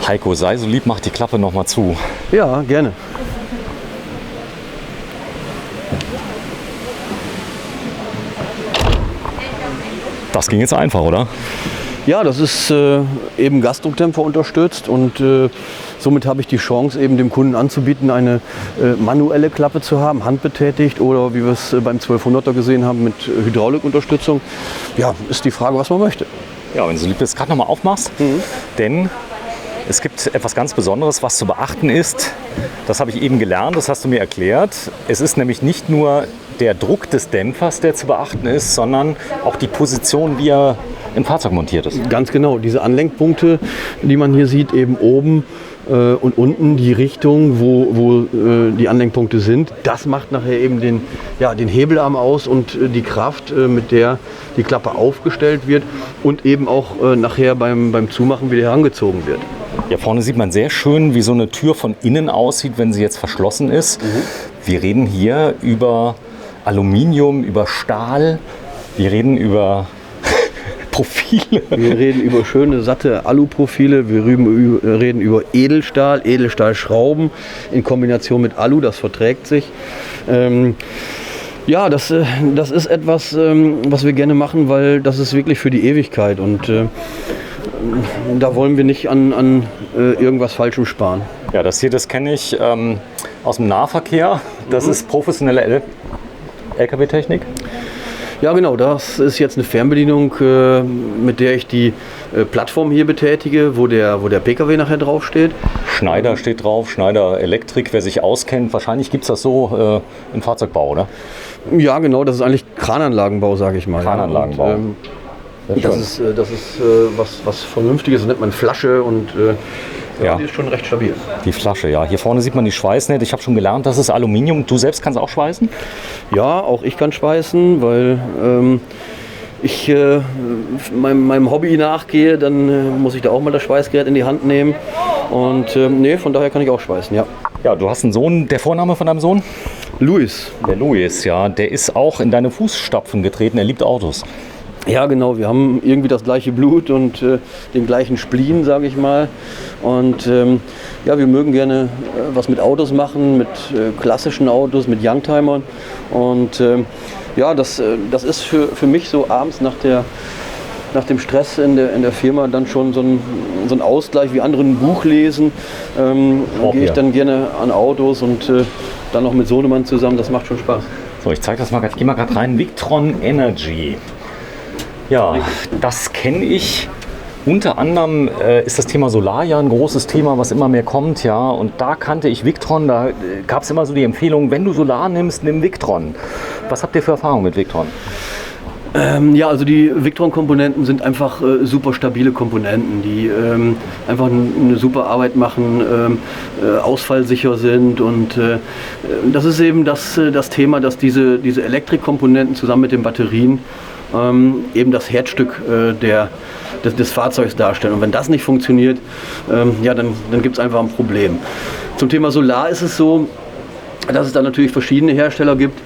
Heiko, sei so lieb, mach die Klappe nochmal zu. Ja, gerne. Das ging jetzt einfach, oder? Ja, das ist eben Gasdruckdämpfer unterstützt und somit habe ich die Chance, eben dem Kunden anzubieten, eine manuelle Klappe zu haben, handbetätigt oder wie wir es beim 1200er gesehen haben mit Hydraulikunterstützung. Ja, ist die Frage, was man möchte. Ja, wenn du lieb bist, gerade nochmal aufmachst, denn es gibt etwas ganz Besonderes, was zu beachten ist. Das habe ich eben gelernt, das hast du mir erklärt. Es ist nämlich nicht nur der Druck des Dämpfers, der zu beachten ist, sondern auch die Position, wie er im Fahrzeug montiert ist. Ganz genau, diese Anlenkpunkte, die man hier sieht, eben oben und unten die Richtung, wo die Anlenkpunkte sind, das macht nachher eben den Hebelarm aus und die Kraft, mit der die Klappe aufgestellt wird und eben auch nachher beim Zumachen wieder herangezogen wird. Ja, vorne sieht man sehr schön, wie so eine Tür von innen aussieht, wenn sie jetzt verschlossen ist. Wir reden hier über Aluminium, über Stahl, wir reden über Profile. Wir reden über schöne, satte Aluprofile, wir reden über Edelstahl, Edelstahlschrauben in Kombination mit Alu, das verträgt sich. Ja, das ist etwas, was wir gerne machen, weil das ist wirklich für die Ewigkeit und da wollen wir nicht an irgendwas Falschem sparen. Ja, das hier, das kenne ich aus dem Nahverkehr. Das ist professionelle LKW-Technik. Ja, genau, das ist jetzt eine Fernbedienung, mit der ich die Plattform hier betätige, wo der PKW nachher draufsteht. Schneider steht drauf, Schneider Elektrik, wer sich auskennt. Wahrscheinlich gibt es das so im Fahrzeugbau, oder? Ja, genau, das ist eigentlich Krananlagenbau, sage ich mal. Krananlagenbau. Und, das ist was Vernünftiges, das nennt man Flasche und die ist schon recht stabil. Die Flasche, ja. Hier vorne sieht man die Schweißnähte. Ich habe schon gelernt, das ist Aluminium. Du selbst kannst auch schweißen? Ja, auch ich kann schweißen, weil ich meinem Hobby nachgehe, dann muss ich da auch mal das Schweißgerät in die Hand nehmen. Und von daher kann ich auch schweißen, ja. Ja, du hast einen Sohn. Der Vorname von deinem Sohn? Louis. Der Louis, ja. Der ist auch in deine Fußstapfen getreten. Er liebt Autos. Ja, genau. Wir haben irgendwie das gleiche Blut und den gleichen Spleen, sage ich mal. Und wir mögen gerne was mit Autos machen, mit klassischen Autos, mit Youngtimern. Und das ist für mich so abends nach dem Stress in der Firma dann schon so ein Ausgleich, wie andere ein Buch lesen. Gehe ich dann gerne an Autos und dann noch mit Sohnemann zusammen. Das macht schon Spaß. So, ich zeige das mal. Ich gehe mal gerade rein. Victron Energy. Ja, das kenne ich. Unter anderem ist das Thema Solar ja ein großes Thema, was immer mehr kommt. Ja, und da kannte ich Victron. Da gab es immer so die Empfehlung, wenn du Solar nimmst, nimm Victron. Was habt ihr für Erfahrungen mit Victron? Also die Victron-Komponenten sind einfach super stabile Komponenten, die einfach eine super Arbeit machen, ausfallsicher sind und das ist eben das Thema, dass diese Elektrikkomponenten zusammen mit den Batterien eben das Herzstück des Fahrzeugs darstellen. Und wenn das nicht funktioniert, dann gibt es einfach ein Problem. Zum Thema Solar ist es so, dass es da natürlich verschiedene Hersteller gibt.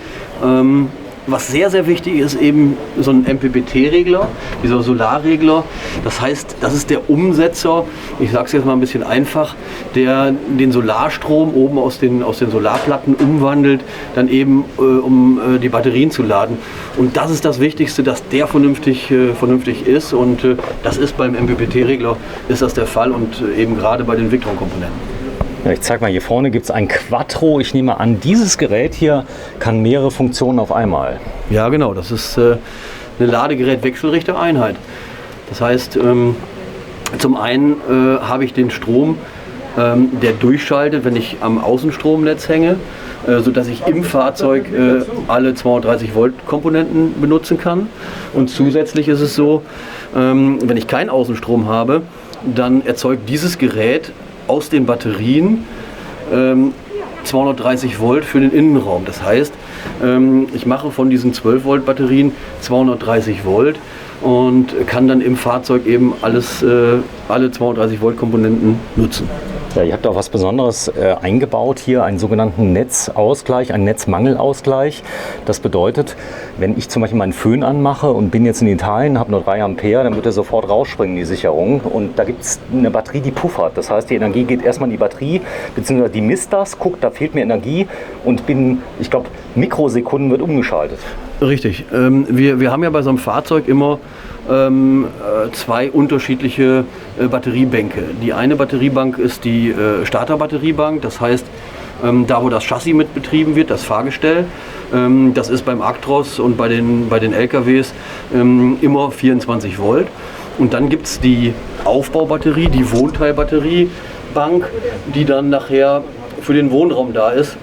Was sehr, sehr wichtig ist, eben so ein MPPT-Regler, dieser Solarregler. Das heißt, das ist der Umsetzer, ich sage es jetzt mal ein bisschen einfach, der den Solarstrom oben aus den Solarplatten umwandelt, dann eben um die Batterien zu laden. Und das ist das Wichtigste, dass der vernünftig ist und das ist beim MPPT-Regler ist das der Fall und eben gerade bei den Victron-Komponenten. Ja, ich zeige mal, hier vorne gibt es ein Quattro. Ich nehme an, dieses Gerät hier kann mehrere Funktionen auf einmal. Ja, genau. Das ist eine Ladegerät-Wechselrichter-Einheit. Das heißt, zum einen habe ich den Strom, der durchschaltet, wenn ich am Außenstromnetz hänge, sodass ich im Fahrzeug alle 230 Volt Komponenten benutzen kann. Und zusätzlich ist es so, wenn ich keinen Außenstrom habe, dann erzeugt dieses Gerät aus den Batterien 230 Volt für den Innenraum. Das heißt, ich mache von diesen 12 Volt Batterien 230 Volt und kann dann im Fahrzeug eben alle 230 Volt Komponenten nutzen. Ja, ihr habt auch was Besonderes eingebaut hier, einen sogenannten Netzausgleich, einen Netzmangelausgleich. Das bedeutet, wenn ich zum Beispiel meinen Föhn anmache und bin jetzt in Italien, habe nur 3 Ampere, dann wird er sofort rausspringen, die Sicherung. Und da gibt es eine Batterie, die puffert. Das heißt, die Energie geht erstmal in die Batterie, beziehungsweise die misst das, guckt, da fehlt mir Energie und binnen, ich glaube, Mikrosekunden wird umgeschaltet. Richtig. Wir haben ja bei so einem Fahrzeug immer 2 unterschiedliche Batteriebänke. Die eine Batteriebank ist die Starterbatteriebank, das heißt, da wo das Chassis mit betrieben wird, das Fahrgestell, das ist beim Actros und bei den LKWs immer 24 Volt. Und dann gibt es die Aufbaubatterie, die Wohnteilbatteriebank, die dann nachher für den Wohnraum da ist,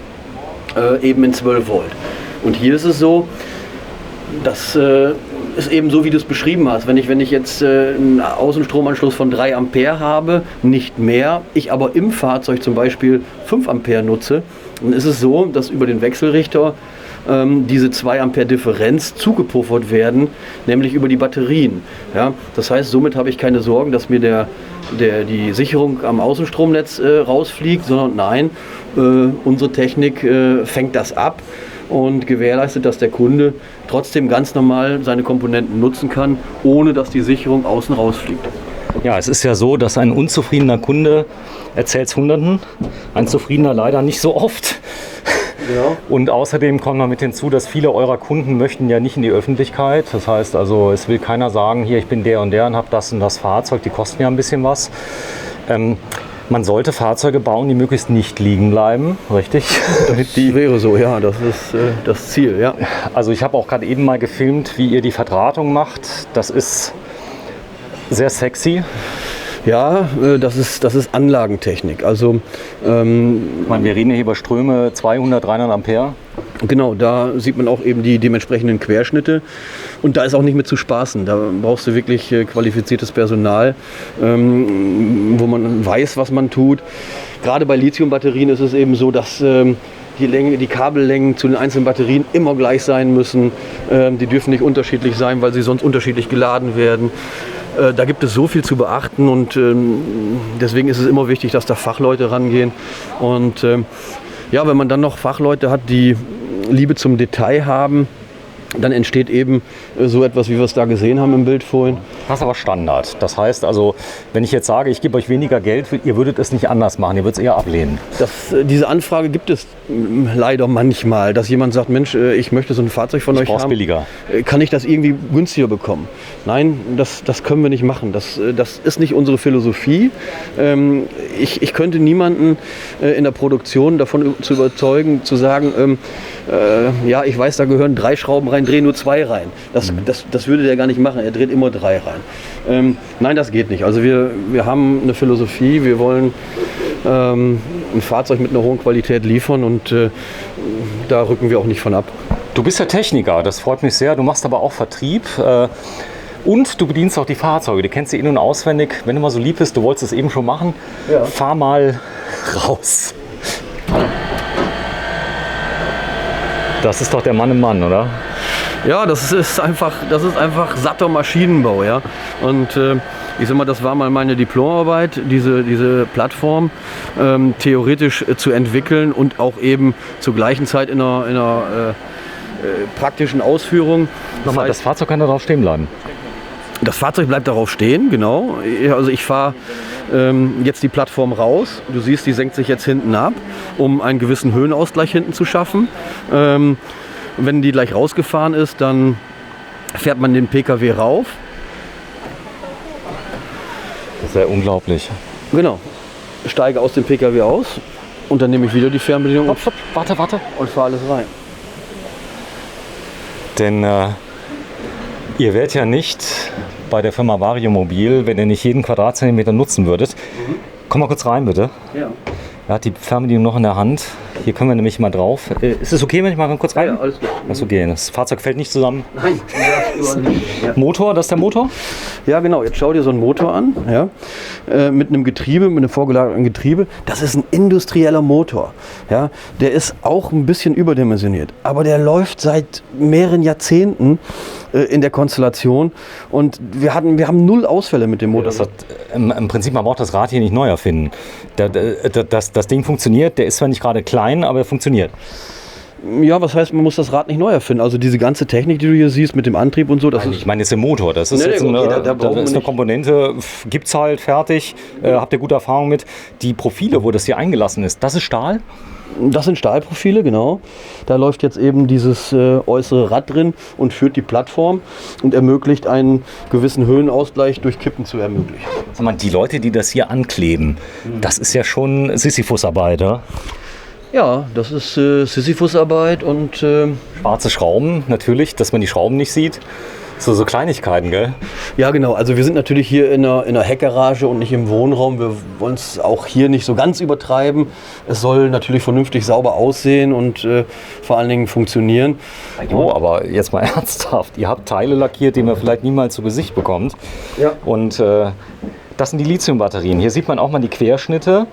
eben in 12 Volt. Und hier ist es so, das ist eben so, wie du es beschrieben hast. Wenn ich jetzt einen Außenstromanschluss von 3 Ampere habe, nicht mehr, ich aber im Fahrzeug zum Beispiel 5 Ampere nutze, dann ist es so, dass über den Wechselrichter diese 2 Ampere Differenz zugepuffert werden, nämlich über die Batterien. Ja? Das heißt, somit habe ich keine Sorgen, dass mir die Sicherung am Außenstromnetz rausfliegt, sondern nein, unsere Technik fängt das ab und gewährleistet, dass der Kunde trotzdem ganz normal seine Komponenten nutzen kann, ohne dass die Sicherung außen rausfliegt. Ja, es ist ja so, dass ein unzufriedener Kunde erzählt es Hunderten, ein zufriedener leider nicht so oft. Ja. Und außerdem kommt noch mit hinzu, dass viele eurer Kunden möchten ja nicht in die Öffentlichkeit. Das heißt also, es will keiner sagen, hier, ich bin der und habe das und das Fahrzeug, die kosten ja ein bisschen was. Man sollte Fahrzeuge bauen, die möglichst nicht liegen bleiben, richtig? Das wäre so, ja, das ist das Ziel, ja. Also ich habe auch gerade eben mal gefilmt, wie ihr die Verdrahtung macht. Das ist sehr sexy. Ja, das ist Anlagentechnik. Also, ich meine, wir reden hier über Ströme 200, 300 Ampere. Genau, da sieht man auch eben die dementsprechenden Querschnitte. Und da ist auch nicht mit zu spaßen. Da brauchst du wirklich qualifiziertes Personal, wo man weiß, was man tut. Gerade bei Lithiumbatterien ist es eben so, dass die Kabellängen zu den einzelnen Batterien immer gleich sein müssen. Die dürfen nicht unterschiedlich sein, weil sie sonst unterschiedlich geladen werden. Da gibt es so viel zu beachten und deswegen ist es immer wichtig, dass da Fachleute rangehen. Und ja, wenn man dann noch Fachleute hat, die Liebe zum Detail haben, dann entsteht eben so etwas, wie wir es da gesehen haben im Bild vorhin. Das ist aber Standard. Das heißt also, wenn ich jetzt sage, ich gebe euch weniger Geld, ihr würdet es nicht anders machen, ihr würdet es eher ablehnen. Diese Anfrage gibt es leider manchmal, dass jemand sagt, Mensch, ich möchte so ein Fahrzeug von euch haben. Billiger. Kann ich das irgendwie günstiger bekommen? Nein, das können wir nicht machen. Das ist nicht unsere Philosophie. Ich könnte niemanden in der Produktion davon zu überzeugen, zu sagen, ja, ich weiß, da gehören 3 Schrauben rein, dreh nur 2 rein. Das würde der gar nicht machen, er dreht immer 3 rein. Nein, das geht nicht. Also wir haben eine Philosophie, wir wollen ein Fahrzeug mit einer hohen Qualität liefern und da rücken wir auch nicht von ab. Du bist ja Techniker, das freut mich sehr. Du machst aber auch Vertrieb und du bedienst auch die Fahrzeuge. Die kennst du in- und auswendig. Wenn du mal so lieb bist, du wolltest es eben schon machen, ja. Fahr mal raus. Das ist doch der Mann im Mann, oder? Ja, das ist einfach satter Maschinenbau, ja. Und ich sag mal, das war mal meine Diplomarbeit, diese Plattform theoretisch zu entwickeln und auch eben zur gleichen Zeit in einer praktischen Ausführung. Nochmal, das Fahrzeug kann darauf stehen bleiben. Das Fahrzeug bleibt darauf stehen, genau. Also ich fahre jetzt die Plattform raus. Du siehst, die senkt sich jetzt hinten ab, um einen gewissen Höhenausgleich hinten zu schaffen. Wenn die gleich rausgefahren ist, dann fährt man den PKW rauf. Das ist ja unglaublich. Genau. Steige aus dem PKW aus und dann nehme ich wieder die Fernbedienung Stopp, warte. und fahre alles rein. Denn ihr wärt ja nicht bei der Firma Variomobil, wenn ihr nicht jeden Quadratzentimeter nutzen würdet. Komm mal kurz rein, bitte. Ja. Er hat die Fernbedienung noch in der Hand. Hier können wir nämlich mal drauf. Ist es okay, wenn ich mal kurz rein? Ja, alles gut. Das ist okay. Das Fahrzeug fällt nicht zusammen. Nein, ja. Motor, das ist der Motor? Ja, genau. Jetzt schau dir so einen Motor an, ja, mit einem Getriebe, mit einem vorgelagerten Getriebe. Das ist ein industrieller Motor. Ja. Der ist auch ein bisschen überdimensioniert, aber der läuft seit mehreren Jahrzehnten in der Konstellation. Und wir haben 0 Ausfälle mit dem Motor. Das hat, im Prinzip, man braucht das Rad hier nicht neu erfinden. Das Ding funktioniert, der ist zwar nicht gerade klein, aber er funktioniert. Ja, was heißt, man muss das Rad nicht neu erfinden? Also diese ganze Technik, die du hier siehst mit dem Antrieb und so, das ist... Ich meine, das ist der Motor. Das ist jetzt das ist eine Komponente, gibt's halt, fertig. Habt ihr gute Erfahrung mit. Die Profile, wo das hier eingelassen ist, das ist Stahl? Das sind Stahlprofile, genau. Da läuft jetzt eben dieses äußere Rad drin und führt die Plattform und ermöglicht einen gewissen Höhenausgleich durch Kippen zu ermöglichen. Sag mal, die Leute, die das hier ankleben, das ist ja schon Sisyphusarbeit, oder? Ja, das ist Sisyphusarbeit und... Schwarze Schrauben, natürlich, dass man die Schrauben nicht sieht. So Kleinigkeiten, gell? Ja, genau. Also wir sind natürlich hier in einer Heckgarage und nicht im Wohnraum. Wir wollen es auch hier nicht so ganz übertreiben. Es soll natürlich vernünftig sauber aussehen und vor allen Dingen funktionieren. Jo, aber jetzt mal ernsthaft. Ihr habt Teile lackiert, die man vielleicht niemals zu Gesicht bekommt. Ja. Und das sind die Lithiumbatterien. Hier sieht man auch mal die Querschnitte.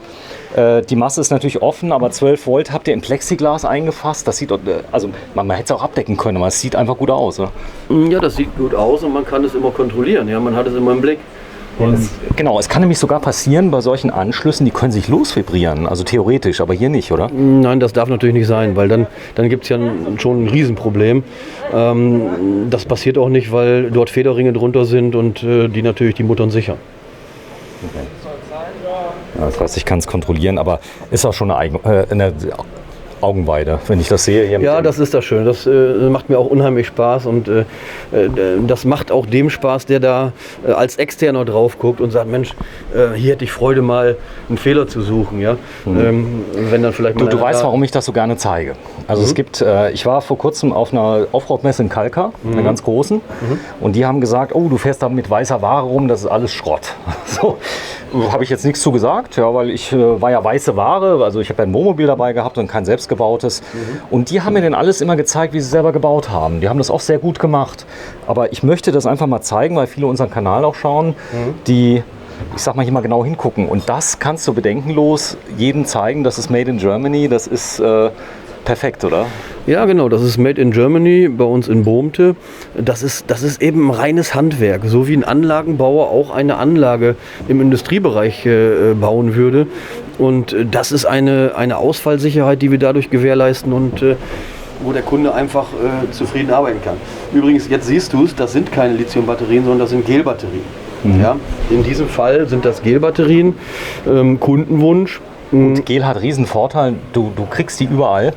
Die Masse ist natürlich offen, aber 12 Volt habt ihr in Plexiglas eingefasst. Das sieht, also man hätte es auch abdecken können, aber es sieht einfach gut aus. Oder? Ja, das sieht gut aus und man kann es immer kontrollieren. Ja, man hat es immer im Blick. Genau, es kann nämlich sogar passieren bei solchen Anschlüssen, die können sich losvibrieren, also theoretisch, aber hier nicht, oder? Nein, das darf natürlich nicht sein, weil dann gibt es ja schon ein Riesenproblem. Das passiert auch nicht, weil dort Federringe drunter sind und die natürlich die Muttern sichern. Okay. Ja, das heißt, ich kann es kontrollieren, aber ist auch schon eine Augenweide, wenn ich das sehe. Hier ja, das ist das Schöne. Das macht mir auch unheimlich Spaß und das macht auch dem Spaß, der da als Externer drauf guckt und sagt, Mensch, hier hätte ich Freude, mal einen Fehler zu suchen. Ja? Wenn dann vielleicht du weißt, warum ich das so gerne zeige. Also es gibt, ich war vor kurzem auf einer Offroad-Messe in Kalkar, einer ganz großen, und die haben gesagt, oh, du fährst da mit weißer Ware rum, das ist alles Schrott. So. Habe ich jetzt nichts zu gesagt, ja, weil ich war ja weiße Ware, also ich habe ja ein Wohnmobil dabei gehabt und kein selbstgebautes. Und die haben mir dann alles immer gezeigt, wie sie selber gebaut haben. Die haben das auch sehr gut gemacht. Aber ich möchte das einfach mal zeigen, weil viele unseren Kanal auch schauen, die, ich sag mal, hier mal genau hingucken. Und das kannst du bedenkenlos jedem zeigen, das ist Made in Germany, das ist perfekt, oder? Ja, genau, das ist Made in Germany, bei uns in Bohmte. Das ist eben reines Handwerk, so wie ein Anlagenbauer auch eine Anlage im Industriebereich bauen würde. Und das ist eine Ausfallsicherheit, die wir dadurch gewährleisten und wo der Kunde einfach zufrieden arbeiten kann. Übrigens, jetzt siehst du es, das sind keine Lithiumbatterien, sondern das sind Gelbatterien. Ja? In diesem Fall sind das Gelbatterien, Kundenwunsch. Und Gel hat riesen Vorteil, du kriegst die überall.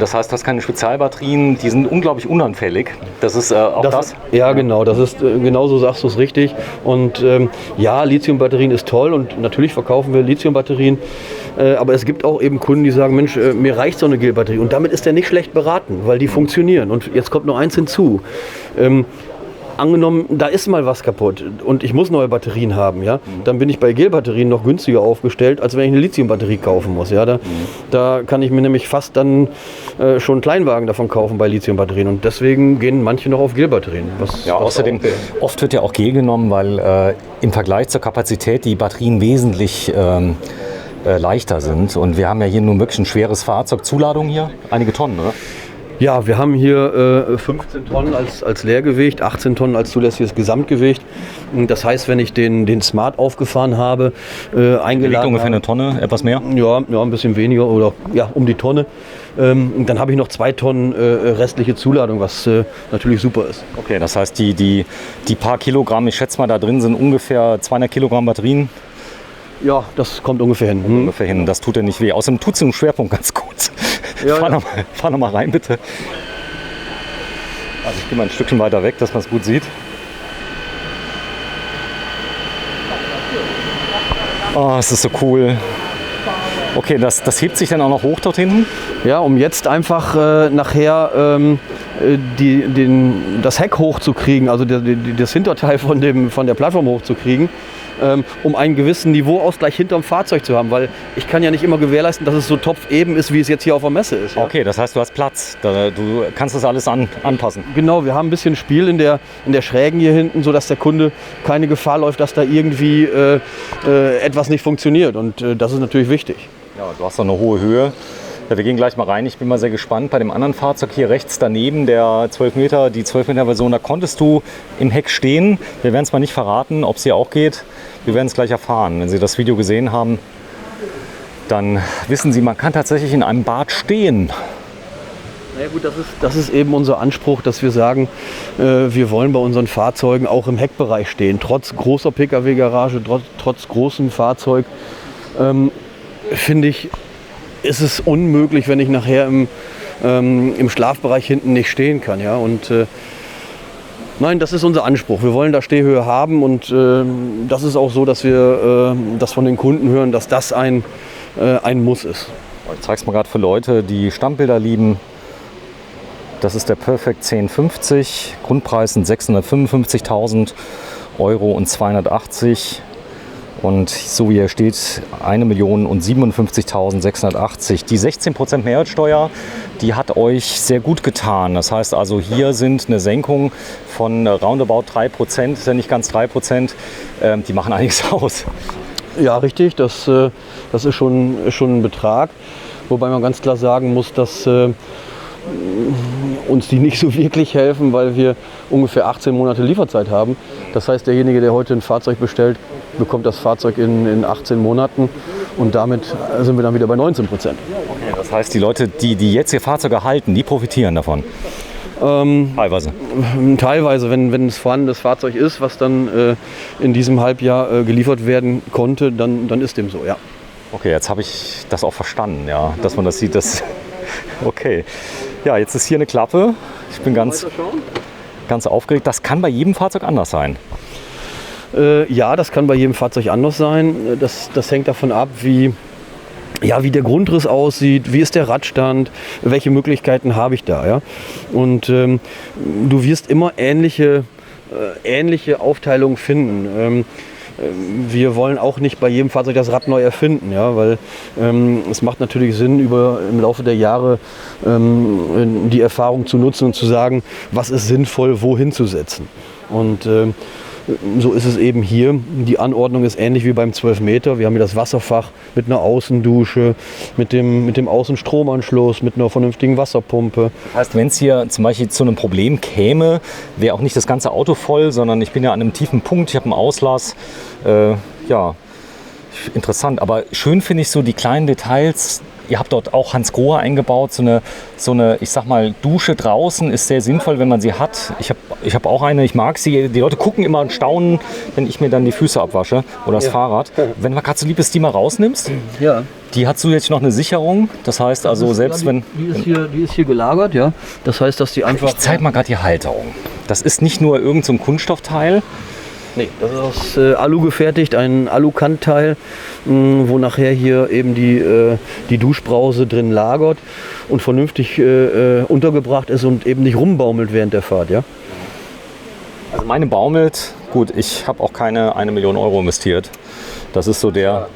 Das heißt, du hast keine Spezialbatterien, die sind unglaublich unanfällig. Das ist auch das? Ja, genau, das ist genauso sagst du es richtig. Und ja, Lithiumbatterien ist toll und natürlich verkaufen wir Lithiumbatterien. Aber es gibt auch eben Kunden, die sagen, Mensch, mir reicht so eine Gelbatterie. Und damit ist er nicht schlecht beraten, weil die funktionieren. Und jetzt kommt noch eins hinzu. Angenommen, da ist mal was kaputt und ich muss neue Batterien haben, ja, dann bin ich bei Gelbatterien noch günstiger aufgestellt, als wenn ich eine Lithiumbatterie kaufen muss. Ja, da kann ich mir nämlich fast dann schon einen Kleinwagen davon kaufen bei Lithiumbatterien und deswegen gehen manche noch auf Gelbatterien. Außerdem, oft wird ja auch Gel genommen, weil im Vergleich zur Kapazität die Batterien wesentlich leichter sind. Und wir haben ja hier nun wirklich ein schweres Fahrzeug. Zuladung hier, einige Tonnen, oder? Ja, wir haben hier 15 Tonnen als Leergewicht, 18 Tonnen als zulässiges Gesamtgewicht. Das heißt, wenn ich den Smart aufgefahren habe, eingeladen ungefähr eine Tonne, etwas mehr? Ja, ein bisschen weniger oder ja, um die Tonne. Dann habe ich noch 2 Tonnen restliche Zuladung, was natürlich super ist. Okay, das heißt, die paar Kilogramm, ich schätze mal, da drin sind ungefähr 200 Kilogramm Batterien. Ja, das kommt ungefähr hin. Ungefähr hin, das tut ja nicht weh. Außerdem tut es im Schwerpunkt ganz gut. Ja, fahr noch mal rein, bitte. Also ich gehe mal ein Stückchen weiter weg, dass man es gut sieht. Oh, es ist so cool. Okay, das hebt sich dann auch noch hoch dort hinten? Ja, um jetzt einfach nachher das Heck hochzukriegen, also das Hinterteil von der Plattform hochzukriegen, um einen gewissen Niveauausgleich hinterm Fahrzeug zu haben, weil ich kann ja nicht immer gewährleisten, dass es so topfeben ist, wie es jetzt hier auf der Messe ist. Ja? Okay, das heißt, du hast Platz, du kannst das alles anpassen. Genau, wir haben ein bisschen Spiel in der Schrägen hier hinten, sodass der Kunde keine Gefahr läuft, dass da irgendwie etwas nicht funktioniert und das ist natürlich wichtig. Ja, du hast doch eine hohe Höhe. Ja, wir gehen gleich mal rein. Ich bin mal sehr gespannt. Bei dem anderen Fahrzeug hier rechts daneben, der 12 Meter, die 12 Meter Version, da konntest du im Heck stehen. Wir werden es mal nicht verraten, ob es hier auch geht. Wir werden es gleich erfahren. Wenn Sie das Video gesehen haben, dann wissen Sie, man kann tatsächlich in einem Bad stehen. Na ja, gut, das ist eben unser Anspruch, dass wir sagen, wir wollen bei unseren Fahrzeugen auch im Heckbereich stehen. Trotz großer Pkw-Garage, trotz großem Fahrzeug, finde ich, ist es unmöglich, wenn ich nachher im Schlafbereich hinten nicht stehen kann. Ja? Und nein, das ist unser Anspruch. Wir wollen da Stehhöhe haben und das ist auch so, dass wir das von den Kunden hören, dass das ein Muss ist. Ich zeige es mal gerade für Leute, die Stammbilder lieben. Das ist der Perfect 1050. Grundpreis sind 655.000 Euro und 280. Und so wie er steht, 1.057.680. Die 16% Mehrwertsteuer, die hat euch sehr gut getan. Das heißt also, hier sind eine Senkung von roundabout 3%, ist ja nicht ganz 3%, die machen einiges aus. Ja, richtig, das ist schon ein Betrag. Wobei man ganz klar sagen muss, dass uns die nicht so wirklich helfen, weil wir ungefähr 18 Monate Lieferzeit haben. Das heißt, derjenige, der heute ein Fahrzeug bestellt, bekommt das Fahrzeug in 18 Monaten und damit sind wir dann wieder bei 19%. Okay, das heißt, die Leute, die jetzt ihr Fahrzeug erhalten, die profitieren davon? Teilweise. Teilweise, wenn es vorhandenes Fahrzeug ist, was dann in diesem Halbjahr geliefert werden konnte, dann ist dem so, ja. Okay, jetzt habe ich das auch verstanden, ja, dass man das sieht. Okay. Ja, jetzt ist hier eine Klappe. Ich bin ganz aufgeregt. Das kann bei jedem Fahrzeug anders sein. Ja, das kann bei jedem Fahrzeug anders sein. Das hängt davon ab, wie der Grundriss aussieht, wie ist der Radstand, welche Möglichkeiten habe ich da. Ja? Und du wirst immer ähnliche Aufteilungen finden. Wir wollen auch nicht bei jedem Fahrzeug das Rad neu erfinden, ja, weil es macht natürlich Sinn, im Laufe der Jahre die Erfahrung zu nutzen und zu sagen, was ist sinnvoll, wohin zu setzen. Und so ist es eben hier. Die Anordnung ist ähnlich wie beim 12 Meter. Wir haben hier das Wasserfach mit einer Außendusche, mit dem Außenstromanschluss, mit einer vernünftigen Wasserpumpe. Das heißt, wenn es hier zum Beispiel zu einem Problem käme, wäre auch nicht das ganze Auto voll, sondern ich bin ja an einem tiefen Punkt, ich habe einen Auslass. Ja, interessant. Aber schön finde ich so die kleinen Details. Ihr habt dort auch Hans Grohe eingebaut, so eine, ich sag mal, Dusche draußen ist sehr sinnvoll, wenn man sie hat. Ich hab auch eine, ich mag sie. Die Leute gucken immer und staunen, wenn ich mir dann die Füße abwasche oder das Fahrrad. Wenn man gerade so lieb ist, die mal rausnimmst, ja. Die hat zusätzlich noch eine Sicherung. Das heißt also, selbst wenn... Die ist hier gelagert, ja. Das heißt, dass die einfach... Ich zeig mal gerade die Halterung. Das ist nicht nur irgend so ein Kunststoffteil. Nee, das ist aus Alu gefertigt, ein Alu-Kantteil, wo nachher hier eben die Duschbrause drin lagert und vernünftig untergebracht ist und eben nicht rumbaumelt während der Fahrt. Ja? Also meine baumelt, gut, ich habe auch keine 1 Million Euro investiert. Das ist so der...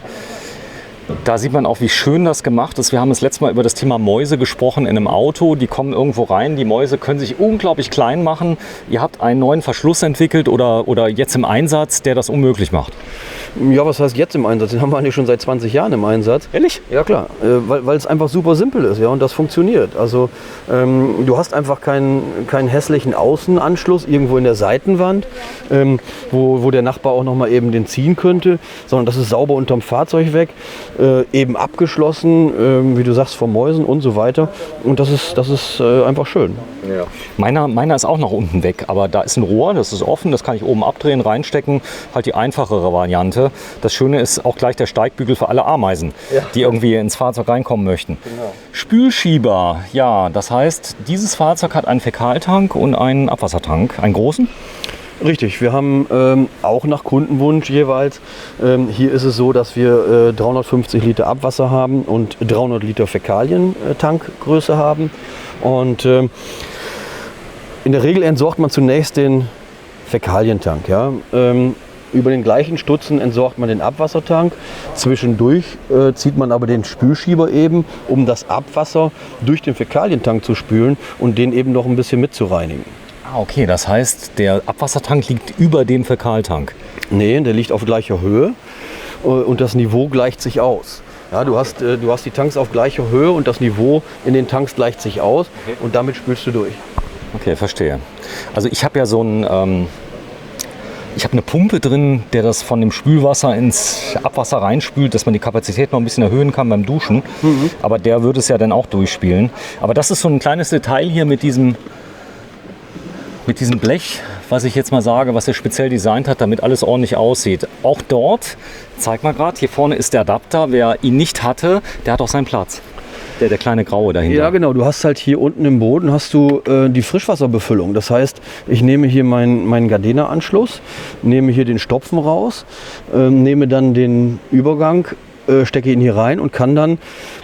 Da sieht man auch, wie schön das gemacht ist. Wir haben das letzte Mal über das Thema Mäuse gesprochen in einem Auto. Die kommen irgendwo rein. Die Mäuse können sich unglaublich klein machen. Ihr habt einen neuen Verschluss entwickelt oder jetzt im Einsatz, der das unmöglich macht. Ja, was heißt jetzt im Einsatz? Den haben wir eigentlich schon seit 20 Jahren im Einsatz. Ehrlich? Ja, klar. Weil es einfach super simpel ist, ja, und das funktioniert. Also du hast einfach keinen hässlichen Außenanschluss irgendwo in der Seitenwand, wo der Nachbar auch noch mal eben den ziehen könnte, sondern das ist sauber unterm Fahrzeug weg. Eben abgeschlossen, wie du sagst, von Mäusen und so weiter. Und das ist einfach schön. Ja. Meiner ist auch nach unten weg, aber da ist ein Rohr, das ist offen, das kann ich oben abdrehen, reinstecken. Halt die einfachere Variante. Das Schöne ist auch gleich der Steigbügel für alle Ameisen, ja, die irgendwie ins Fahrzeug reinkommen möchten. Genau. Spülschieber, ja, das heißt, dieses Fahrzeug hat einen Fäkaltank und einen Abwassertank, einen großen. Richtig, wir haben auch nach Kundenwunsch jeweils, hier ist es so, dass wir 350 Liter Abwasser haben und 300 Liter Fäkalientankgröße haben. Und in der Regel entsorgt man zunächst den Fäkalientank. Ja? Über den gleichen Stutzen entsorgt man den Abwassertank. Zwischendurch zieht man aber den Spülschieber eben, um das Abwasser durch den Fäkalientank zu spülen und den eben noch ein bisschen mitzureinigen. Okay, das heißt, der Abwassertank liegt über dem Fäkaltank? Nee, der liegt auf gleicher Höhe und das Niveau gleicht sich aus. Ja, du hast die Tanks auf gleicher Höhe und das Niveau in den Tanks gleicht sich aus und damit spülst du durch. Okay, verstehe. Also ich habe ja ich habe eine Pumpe drin, der das von dem Spülwasser ins Abwasser reinspült, dass man die Kapazität noch ein bisschen erhöhen kann beim Duschen. Aber der würde es ja dann auch durchspülen. Aber das ist so ein kleines Detail hier mit diesem Blech, was ich jetzt mal sage, was er speziell designt hat, damit alles ordentlich aussieht. Auch dort, zeig mal gerade, hier vorne ist der Adapter. Wer ihn nicht hatte, der hat auch seinen Platz. Der kleine graue dahinter. Ja, genau. Du hast halt hier unten im Boden hast du die Frischwasserbefüllung. Das heißt, ich nehme hier meinen Gardena-Anschluss, nehme hier den Stopfen raus, nehme dann den Übergang, stecke ihn hier rein und kann dann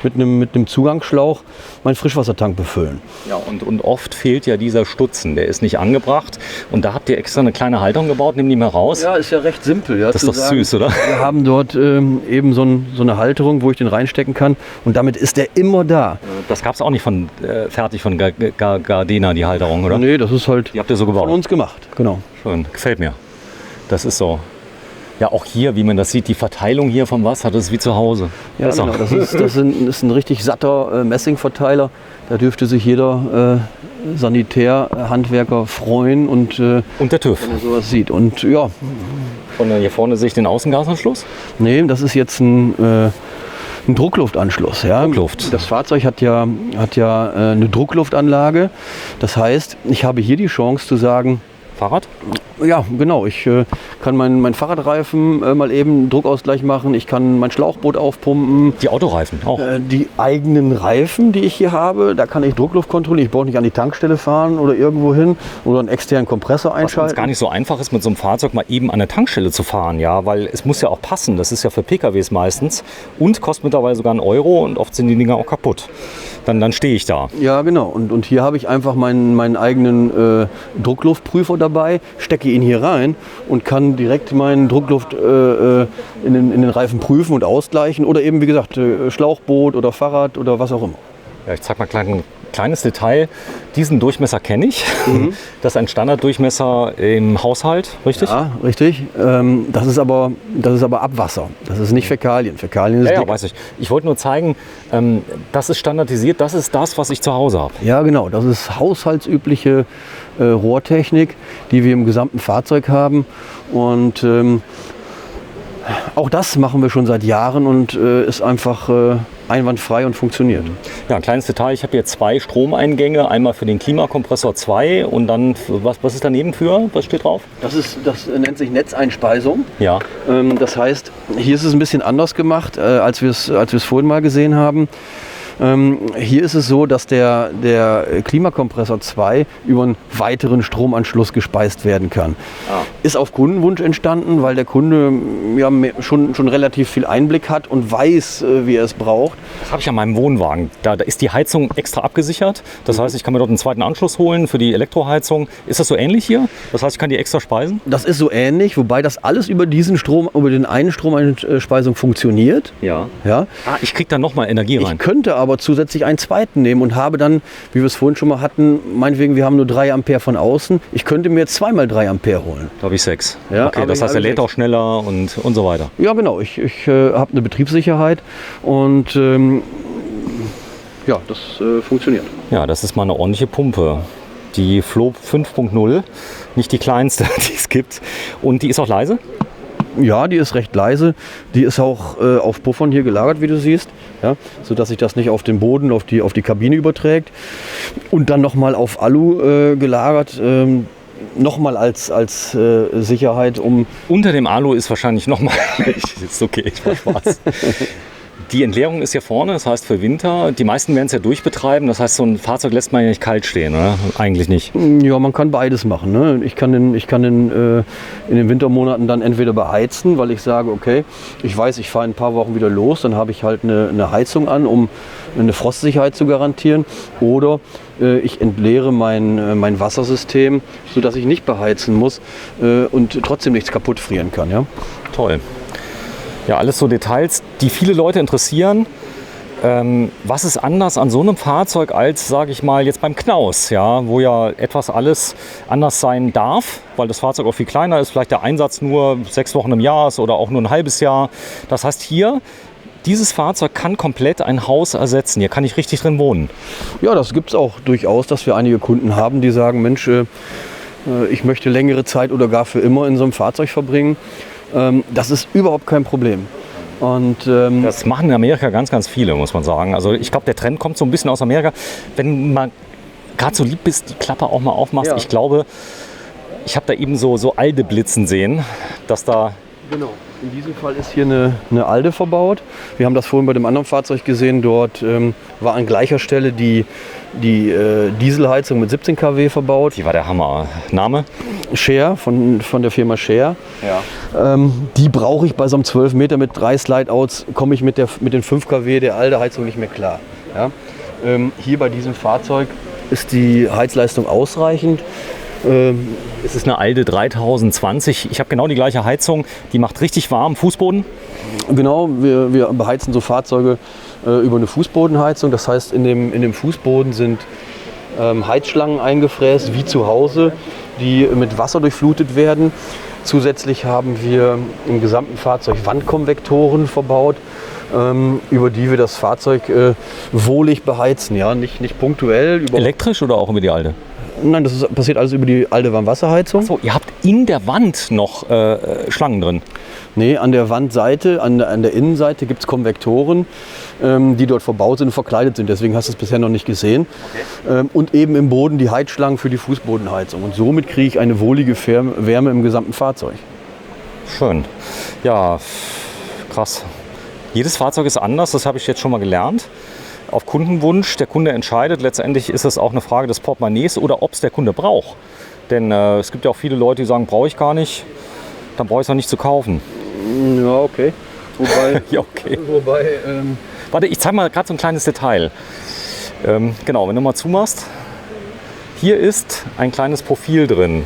mit einem Zugangsschlauch meinen Frischwassertank befüllen. Ja, und oft fehlt ja dieser Stutzen, der ist nicht angebracht. Und da habt ihr extra eine kleine Halterung gebaut, nimm die mal raus. Ja, ist ja recht simpel. Ja, das ist doch süß, oder? Wir haben dort eben so eine Halterung, wo ich den reinstecken kann und damit ist der immer da. Das gab es auch nicht fertig von Gardena, die Halterung, oder? Nee, das ist halt die habt ihr so gebaut. Von uns gemacht, genau. Schön, gefällt mir. Das ist so. Ja, auch hier, wie man das sieht, die Verteilung hier vom Wasser, das ist wie zu Hause. Ja, genau. Das ist ein richtig satter Messingverteiler. Da dürfte sich jeder Sanitärhandwerker freuen und der TÜV. Wenn er sowas sieht. Und ja. Von hier vorne sehe ich den Außengasanschluss? Nee, das ist jetzt ein Druckluftanschluss. Ja. Druckluft. Das Fahrzeug hat ja eine Druckluftanlage. Das heißt, ich habe hier die Chance zu sagen, Fahrrad? Ja, genau. Ich kann meinen Fahrradreifen mal eben Druckausgleich machen. Ich kann mein Schlauchboot aufpumpen. Die Autoreifen auch? Die eigenen Reifen, die ich hier habe, da kann ich Druckluft kontrollieren. Ich brauche nicht an die Tankstelle fahren oder irgendwo hin oder einen externen Kompressor einschalten. Was gar nicht so einfach ist, mit so einem Fahrzeug mal eben an der Tankstelle zu fahren, ja, weil es muss ja auch passen. Das ist ja für PKWs meistens und kostet mittlerweile sogar €1 und oft sind die Dinger auch kaputt. Dann stehe ich da. Ja, genau. Und hier habe ich einfach meinen eigenen Druckluftprüfer dabei, stecke ihn hier rein und kann direkt meinen Druckluft in den Reifen prüfen und ausgleichen. Oder eben, wie gesagt, Schlauchboot oder Fahrrad oder was auch immer. Ja, ich zeige mal ein kleines Detail. Diesen Durchmesser kenne ich. Das ist ein Standarddurchmesser im Haushalt, richtig? Ja, richtig. Das ist aber Abwasser. Das ist nicht Fäkalien. Fäkalien ist ja, weiß ich. Ich wollte nur zeigen, das ist standardisiert. Das ist das, was ich zu Hause habe. Ja, genau. Das ist haushaltsübliche Rohrtechnik, die wir im gesamten Fahrzeug haben. Und auch das machen wir schon seit Jahren und ist einfach einwandfrei und funktioniert. Ja, ein kleines Detail. Ich habe hier 2 Stromeingänge. Einmal für den Klimakompressor 2 und dann, was ist daneben für? Was steht drauf? Das nennt sich Netzeinspeisung. Ja. Das heißt, hier ist es ein bisschen anders gemacht, als wir es vorhin mal gesehen haben. Hier ist es so, dass der Klimakompressor 2 über einen weiteren Stromanschluss gespeist werden kann. Ist auf Kundenwunsch entstanden, weil der Kunde ja schon relativ viel Einblick hat und weiß, wie er es braucht. Das habe ich an meinem Wohnwagen. Da ist die Heizung extra abgesichert. Das heißt, ich kann mir dort einen zweiten Anschluss holen für die Elektroheizung. Ist das so ähnlich hier? Das heißt, ich kann die extra speisen? Das ist so ähnlich, wobei das alles über den einen Stromeinspeisung funktioniert. Ja. Ja. Ich kriege da nochmal Energie rein. Ich könnte aber zusätzlich einen zweiten nehmen und habe dann, wie wir es vorhin schon mal hatten, meinetwegen, wir haben nur 3 Ampere von außen. Ich könnte mir 2 mal 3 Ampere holen. Da habe ich 6. Ja, okay, das heißt, er lädt auch schneller und so weiter. Ja, genau. Ich habe eine Betriebssicherheit und ja, das funktioniert. Ja, das ist mal eine ordentliche Pumpe. Die Flo 5.0, nicht die kleinste, die es gibt. Und die ist auch leise? Ja, die ist recht leise. Die ist auch auf Puffern hier gelagert, wie du siehst, ja, sodass sich das nicht auf den Boden, auf die Kabine überträgt. Und dann nochmal auf Alu gelagert, nochmal als Sicherheit. Unter dem Alu ist wahrscheinlich nochmal, ist okay, ich mach Spaß. Die Entleerung ist hier vorne, das heißt für Winter. Die meisten werden es ja durchbetreiben. Das heißt, so ein Fahrzeug lässt man ja nicht kalt stehen, oder? Eigentlich nicht. Ja, man kann beides machen. Ne? Ich kann in den Wintermonaten dann entweder beheizen, weil ich sage, okay, ich weiß, ich fahre in ein paar Wochen wieder los, dann habe ich halt eine Heizung an, um eine Frostsicherheit zu garantieren. Oder ich entleere mein Wassersystem, sodass ich nicht beheizen muss und trotzdem nichts kaputt frieren kann. Ja? Toll. Ja, alles so Details, die viele Leute interessieren. Was ist anders an so einem Fahrzeug als, sage ich mal, jetzt beim Knaus, ja, wo ja etwas alles anders sein darf, weil das Fahrzeug auch viel kleiner ist, vielleicht der Einsatz nur 6 Wochen im Jahr ist oder auch nur ein halbes Jahr. Das heißt hier, dieses Fahrzeug kann komplett ein Haus ersetzen. Hier kann ich richtig drin wohnen. Ja, das gibt es auch durchaus, dass wir einige Kunden haben, die sagen, Mensch, ich möchte längere Zeit oder gar für immer in so einem Fahrzeug verbringen. Das ist überhaupt kein Problem. Und, das machen in Amerika ganz, ganz viele, muss man sagen. Also ich glaube, der Trend kommt so ein bisschen aus Amerika. Wenn man gerade so lieb bist, die Klappe auch mal aufmachst. Ja. Ich glaube, ich habe da eben so Alde blitzen sehen, dass da... Genau. In diesem Fall ist hier eine Alde verbaut. Wir haben das vorhin bei dem anderen Fahrzeug gesehen. Dort war an gleicher Stelle die Dieselheizung mit 17 kW verbaut. Die war der Hammer. Name? Share, von der Firma Share. Ja. Die brauche ich bei so einem 12 Meter mit 3 Slide-Outs, komme ich mit den 5 kW der Alde-Heizung nicht mehr klar. Ja? Hier bei diesem Fahrzeug ist die Heizleistung ausreichend. Es ist eine Alde 3020. Ich habe genau die gleiche Heizung. Die macht richtig warm. Fußboden? Genau, wir beheizen so Fahrzeuge über eine Fußbodenheizung. Das heißt, in dem Fußboden sind Heizschlangen eingefräst, wie zu Hause, die mit Wasser durchflutet werden. Zusätzlich haben wir im gesamten Fahrzeug Wandkonvektoren verbaut, über die wir das Fahrzeug wohlig beheizen. Ja? Nicht punktuell. Elektrisch oder auch über die Alde? Nein, das passiert alles über die alte Warmwasserheizung. Achso, ihr habt in der Wand noch Schlangen drin? Nee, an der Wandseite, an der Innenseite gibt es Konvektoren, die dort verbaut sind und verkleidet sind. Deswegen hast du es bisher noch nicht gesehen. Okay. Und eben im Boden die Heizschlangen für die Fußbodenheizung. Und somit kriege ich eine wohlige Wärme im gesamten Fahrzeug. Schön. Ja, krass. Jedes Fahrzeug ist anders, das habe ich jetzt schon mal gelernt. Auf Kundenwunsch, der Kunde entscheidet. Letztendlich ist es auch eine Frage des Portemonnaies oder ob es der Kunde braucht. Denn es gibt ja auch viele Leute, die sagen, brauche ich gar nicht, dann brauche ich es auch nicht zu kaufen. Ja, okay. Wobei, ja, okay. Wobei warte, ich zeige mal gerade so ein kleines Detail. Genau, wenn du mal zumachst. Hier ist ein kleines Profil drin.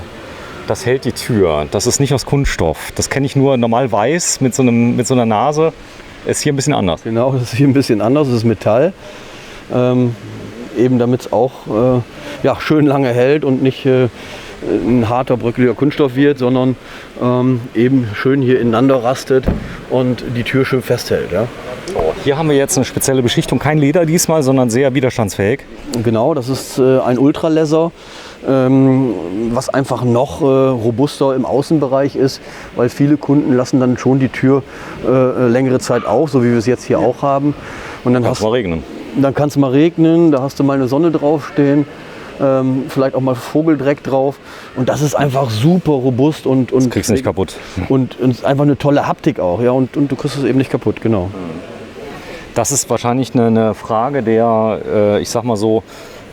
Das hält die Tür. Das ist nicht aus Kunststoff. Das kenne ich nur normal weiß mit so einer Nase. Ist hier ein bisschen anders. Genau, das ist hier ein bisschen anders. Das ist Metall. Eben damit es auch schön lange hält und nicht ein harter, bröckeliger Kunststoff wird, sondern eben schön hier ineinander rastet und die Tür schön festhält. Ja. Hier haben wir jetzt eine spezielle Beschichtung. Kein Leder diesmal, sondern sehr widerstandsfähig. Genau, das ist ein Ultraleather. Was einfach noch robuster im Außenbereich ist, weil viele Kunden lassen dann schon die Tür längere Zeit auf, so wie wir es jetzt hier auch haben. Und dann kann es mal regnen. Dann kann es mal regnen, da hast du mal eine Sonne draufstehen, vielleicht auch mal Vogeldreck drauf. Und das ist einfach super robust und das kriegst du nicht kaputt. Und ist einfach eine tolle Haptik auch, ja, und du kriegst es eben nicht kaputt, genau. Das ist wahrscheinlich eine Frage der, ich sag mal so,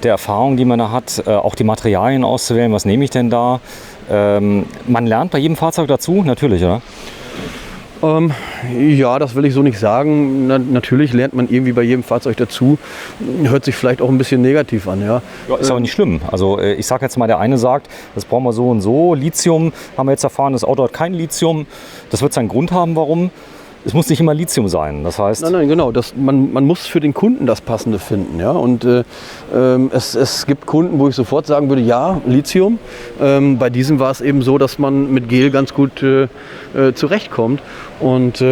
der Erfahrung, die man da hat, auch die Materialien auszuwählen, was nehme ich denn da? Man lernt bei jedem Fahrzeug dazu, natürlich, oder? Ja, das will ich so nicht sagen. Natürlich lernt man irgendwie bei jedem Fahrzeug dazu. Hört sich vielleicht auch ein bisschen negativ an, ja. Ja, ist aber nicht schlimm. Also ich sage jetzt mal, der eine sagt, das brauchen wir so und so. Lithium haben wir jetzt erfahren, das Auto hat kein Lithium. Das wird seinen Grund haben, warum. Es muss nicht immer Lithium sein, das heißt... Nein, genau. Man muss für den Kunden das Passende finden. Ja? Und es gibt Kunden, wo ich sofort sagen würde, ja, Lithium. Bei diesem war es eben so, dass man mit Gel ganz gut zurechtkommt. Und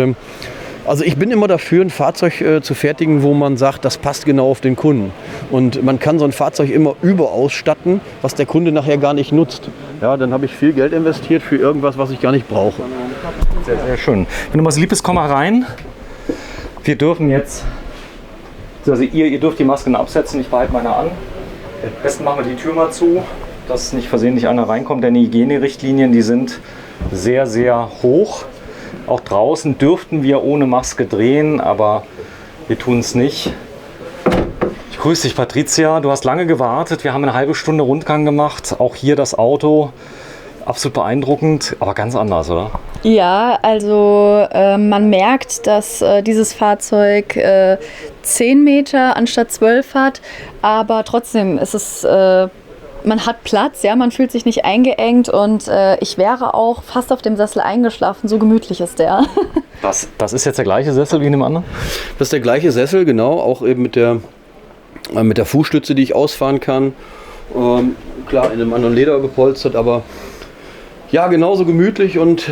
also ich bin immer dafür, ein Fahrzeug zu fertigen, wo man sagt, das passt genau auf den Kunden. Und man kann so ein Fahrzeug immer überausstatten, was der Kunde nachher gar nicht nutzt. Ja, dann habe ich viel Geld investiert für irgendwas, was ich gar nicht brauche. Sehr, sehr schön. Wenn du mal so lieb bist, komm mal rein. Wir dürfen jetzt, also ihr dürft die Masken absetzen, ich behalte meine an. Am besten machen wir die Tür mal zu, dass nicht versehentlich einer reinkommt, denn die Hygienerichtlinien, die sind sehr, sehr hoch. Auch draußen dürften wir ohne Maske drehen, aber wir tun es nicht. Ich grüße dich, Patricia. Du hast lange gewartet. Wir haben eine halbe Stunde Rundgang gemacht. Auch hier das Auto. Absolut beeindruckend, aber ganz anders, oder? Ja, also man merkt, dass dieses Fahrzeug 10 Meter anstatt 12 hat, aber trotzdem ist es, man hat Platz, ja, man fühlt sich nicht eingeengt und ich wäre auch fast auf dem Sessel eingeschlafen, so gemütlich ist der. Das ist jetzt der gleiche Sessel wie in dem anderen? Das ist der gleiche Sessel, genau, auch eben mit der Fußstütze, die ich ausfahren kann. Klar, in einem anderen Leder gepolstert, aber ja, genauso gemütlich und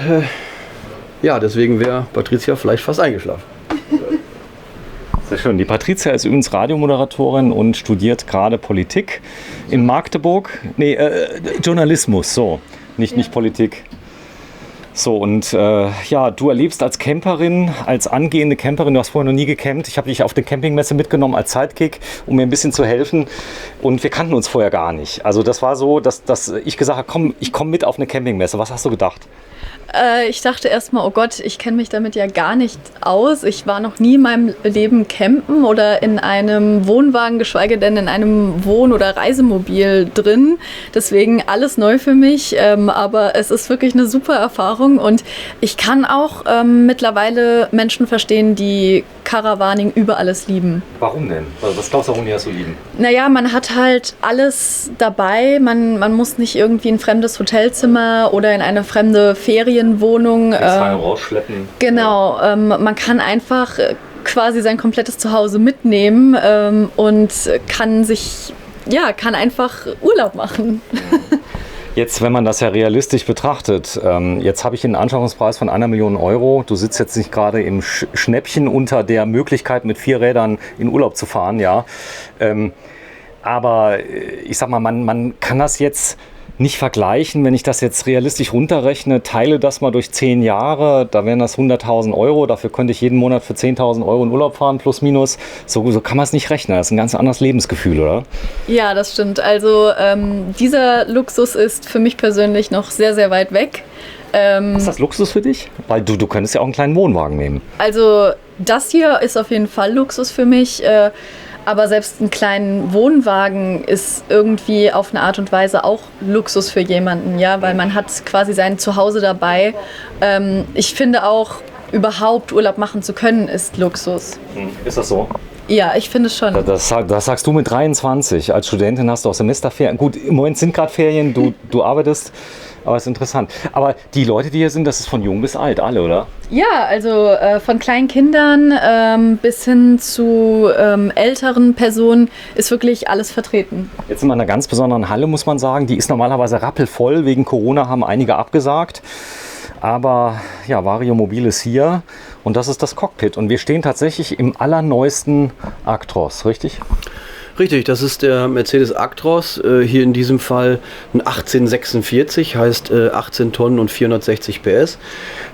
ja, deswegen wäre Patricia vielleicht fast eingeschlafen. Sehr schön. Die Patricia ist übrigens Radiomoderatorin und studiert gerade Politik in Magdeburg. Nee, Journalismus, so. Nicht Politik. So, und ja, du erlebst als Camperin, als angehende Camperin, du hast vorher noch nie gecampt. Ich habe dich auf der Campingmesse mitgenommen als Sidekick, um mir ein bisschen zu helfen. Und wir kannten uns vorher gar nicht. Also das war so, dass ich gesagt habe, komm, ich komme mit auf eine Campingmesse. Was hast du gedacht? Ich dachte erstmal, oh Gott, ich kenne mich damit ja gar nicht aus. Ich war noch nie in meinem Leben campen oder in einem Wohnwagen, geschweige denn in einem Wohn- oder Reisemobil drin. Deswegen alles neu für mich. Aber es ist wirklich eine super Erfahrung und ich kann auch mittlerweile Menschen verstehen, die Caravaning über alles lieben. Warum denn? Was glaubst du, warum die das so lieben? Naja, man hat halt alles dabei. Man muss nicht irgendwie in ein fremdes Hotelzimmer oder in eine fremde Ferienwohnung. Rausschleppen. Genau, man kann einfach quasi sein komplettes Zuhause mitnehmen und kann einfach Urlaub machen. Jetzt, wenn man das ja realistisch betrachtet, jetzt habe ich einen Anschaffungspreis von 1 Million Euro. Du sitzt jetzt nicht gerade im Schnäppchen unter der Möglichkeit, mit 4 Rädern in Urlaub zu fahren, ja. Aber ich sag mal, man kann das jetzt nicht vergleichen, wenn ich das jetzt realistisch runterrechne, teile das mal durch 10 Jahre, da wären das 100.000 Euro, dafür könnte ich jeden Monat für 10.000 Euro in Urlaub fahren, plus minus. So kann man es nicht rechnen, das ist ein ganz anderes Lebensgefühl, oder? Ja, das stimmt. Also dieser Luxus ist für mich persönlich noch sehr, sehr weit weg. Ist das Luxus für dich? Weil du könntest ja auch einen kleinen Wohnwagen nehmen. Also das hier ist auf jeden Fall Luxus für mich. Aber selbst einen kleinen Wohnwagen ist irgendwie auf eine Art und Weise auch Luxus für jemanden, ja, weil man hat quasi sein Zuhause dabei. Ich finde auch, überhaupt Urlaub machen zu können, ist Luxus. Ist das so? Ja, ich finde es schon. Das sagst du mit 23. Als Studentin hast du auch Semesterferien. Gut, im Moment sind gerade Ferien, du arbeitest. Aber es ist interessant. Aber die Leute, die hier sind, das ist von jung bis alt, alle, oder? Ja, also von kleinen Kindern bis hin zu älteren Personen ist wirklich alles vertreten. Jetzt sind wir in einer ganz besonderen Halle, muss man sagen. Die ist normalerweise rappelvoll. Wegen Corona haben einige abgesagt. Aber ja, Variomobil ist hier und das ist das Cockpit. Und wir stehen tatsächlich im allerneuesten Actros, richtig? Richtig, das ist der Mercedes Actros, hier in diesem Fall ein 1846, heißt 18 Tonnen und 460 PS.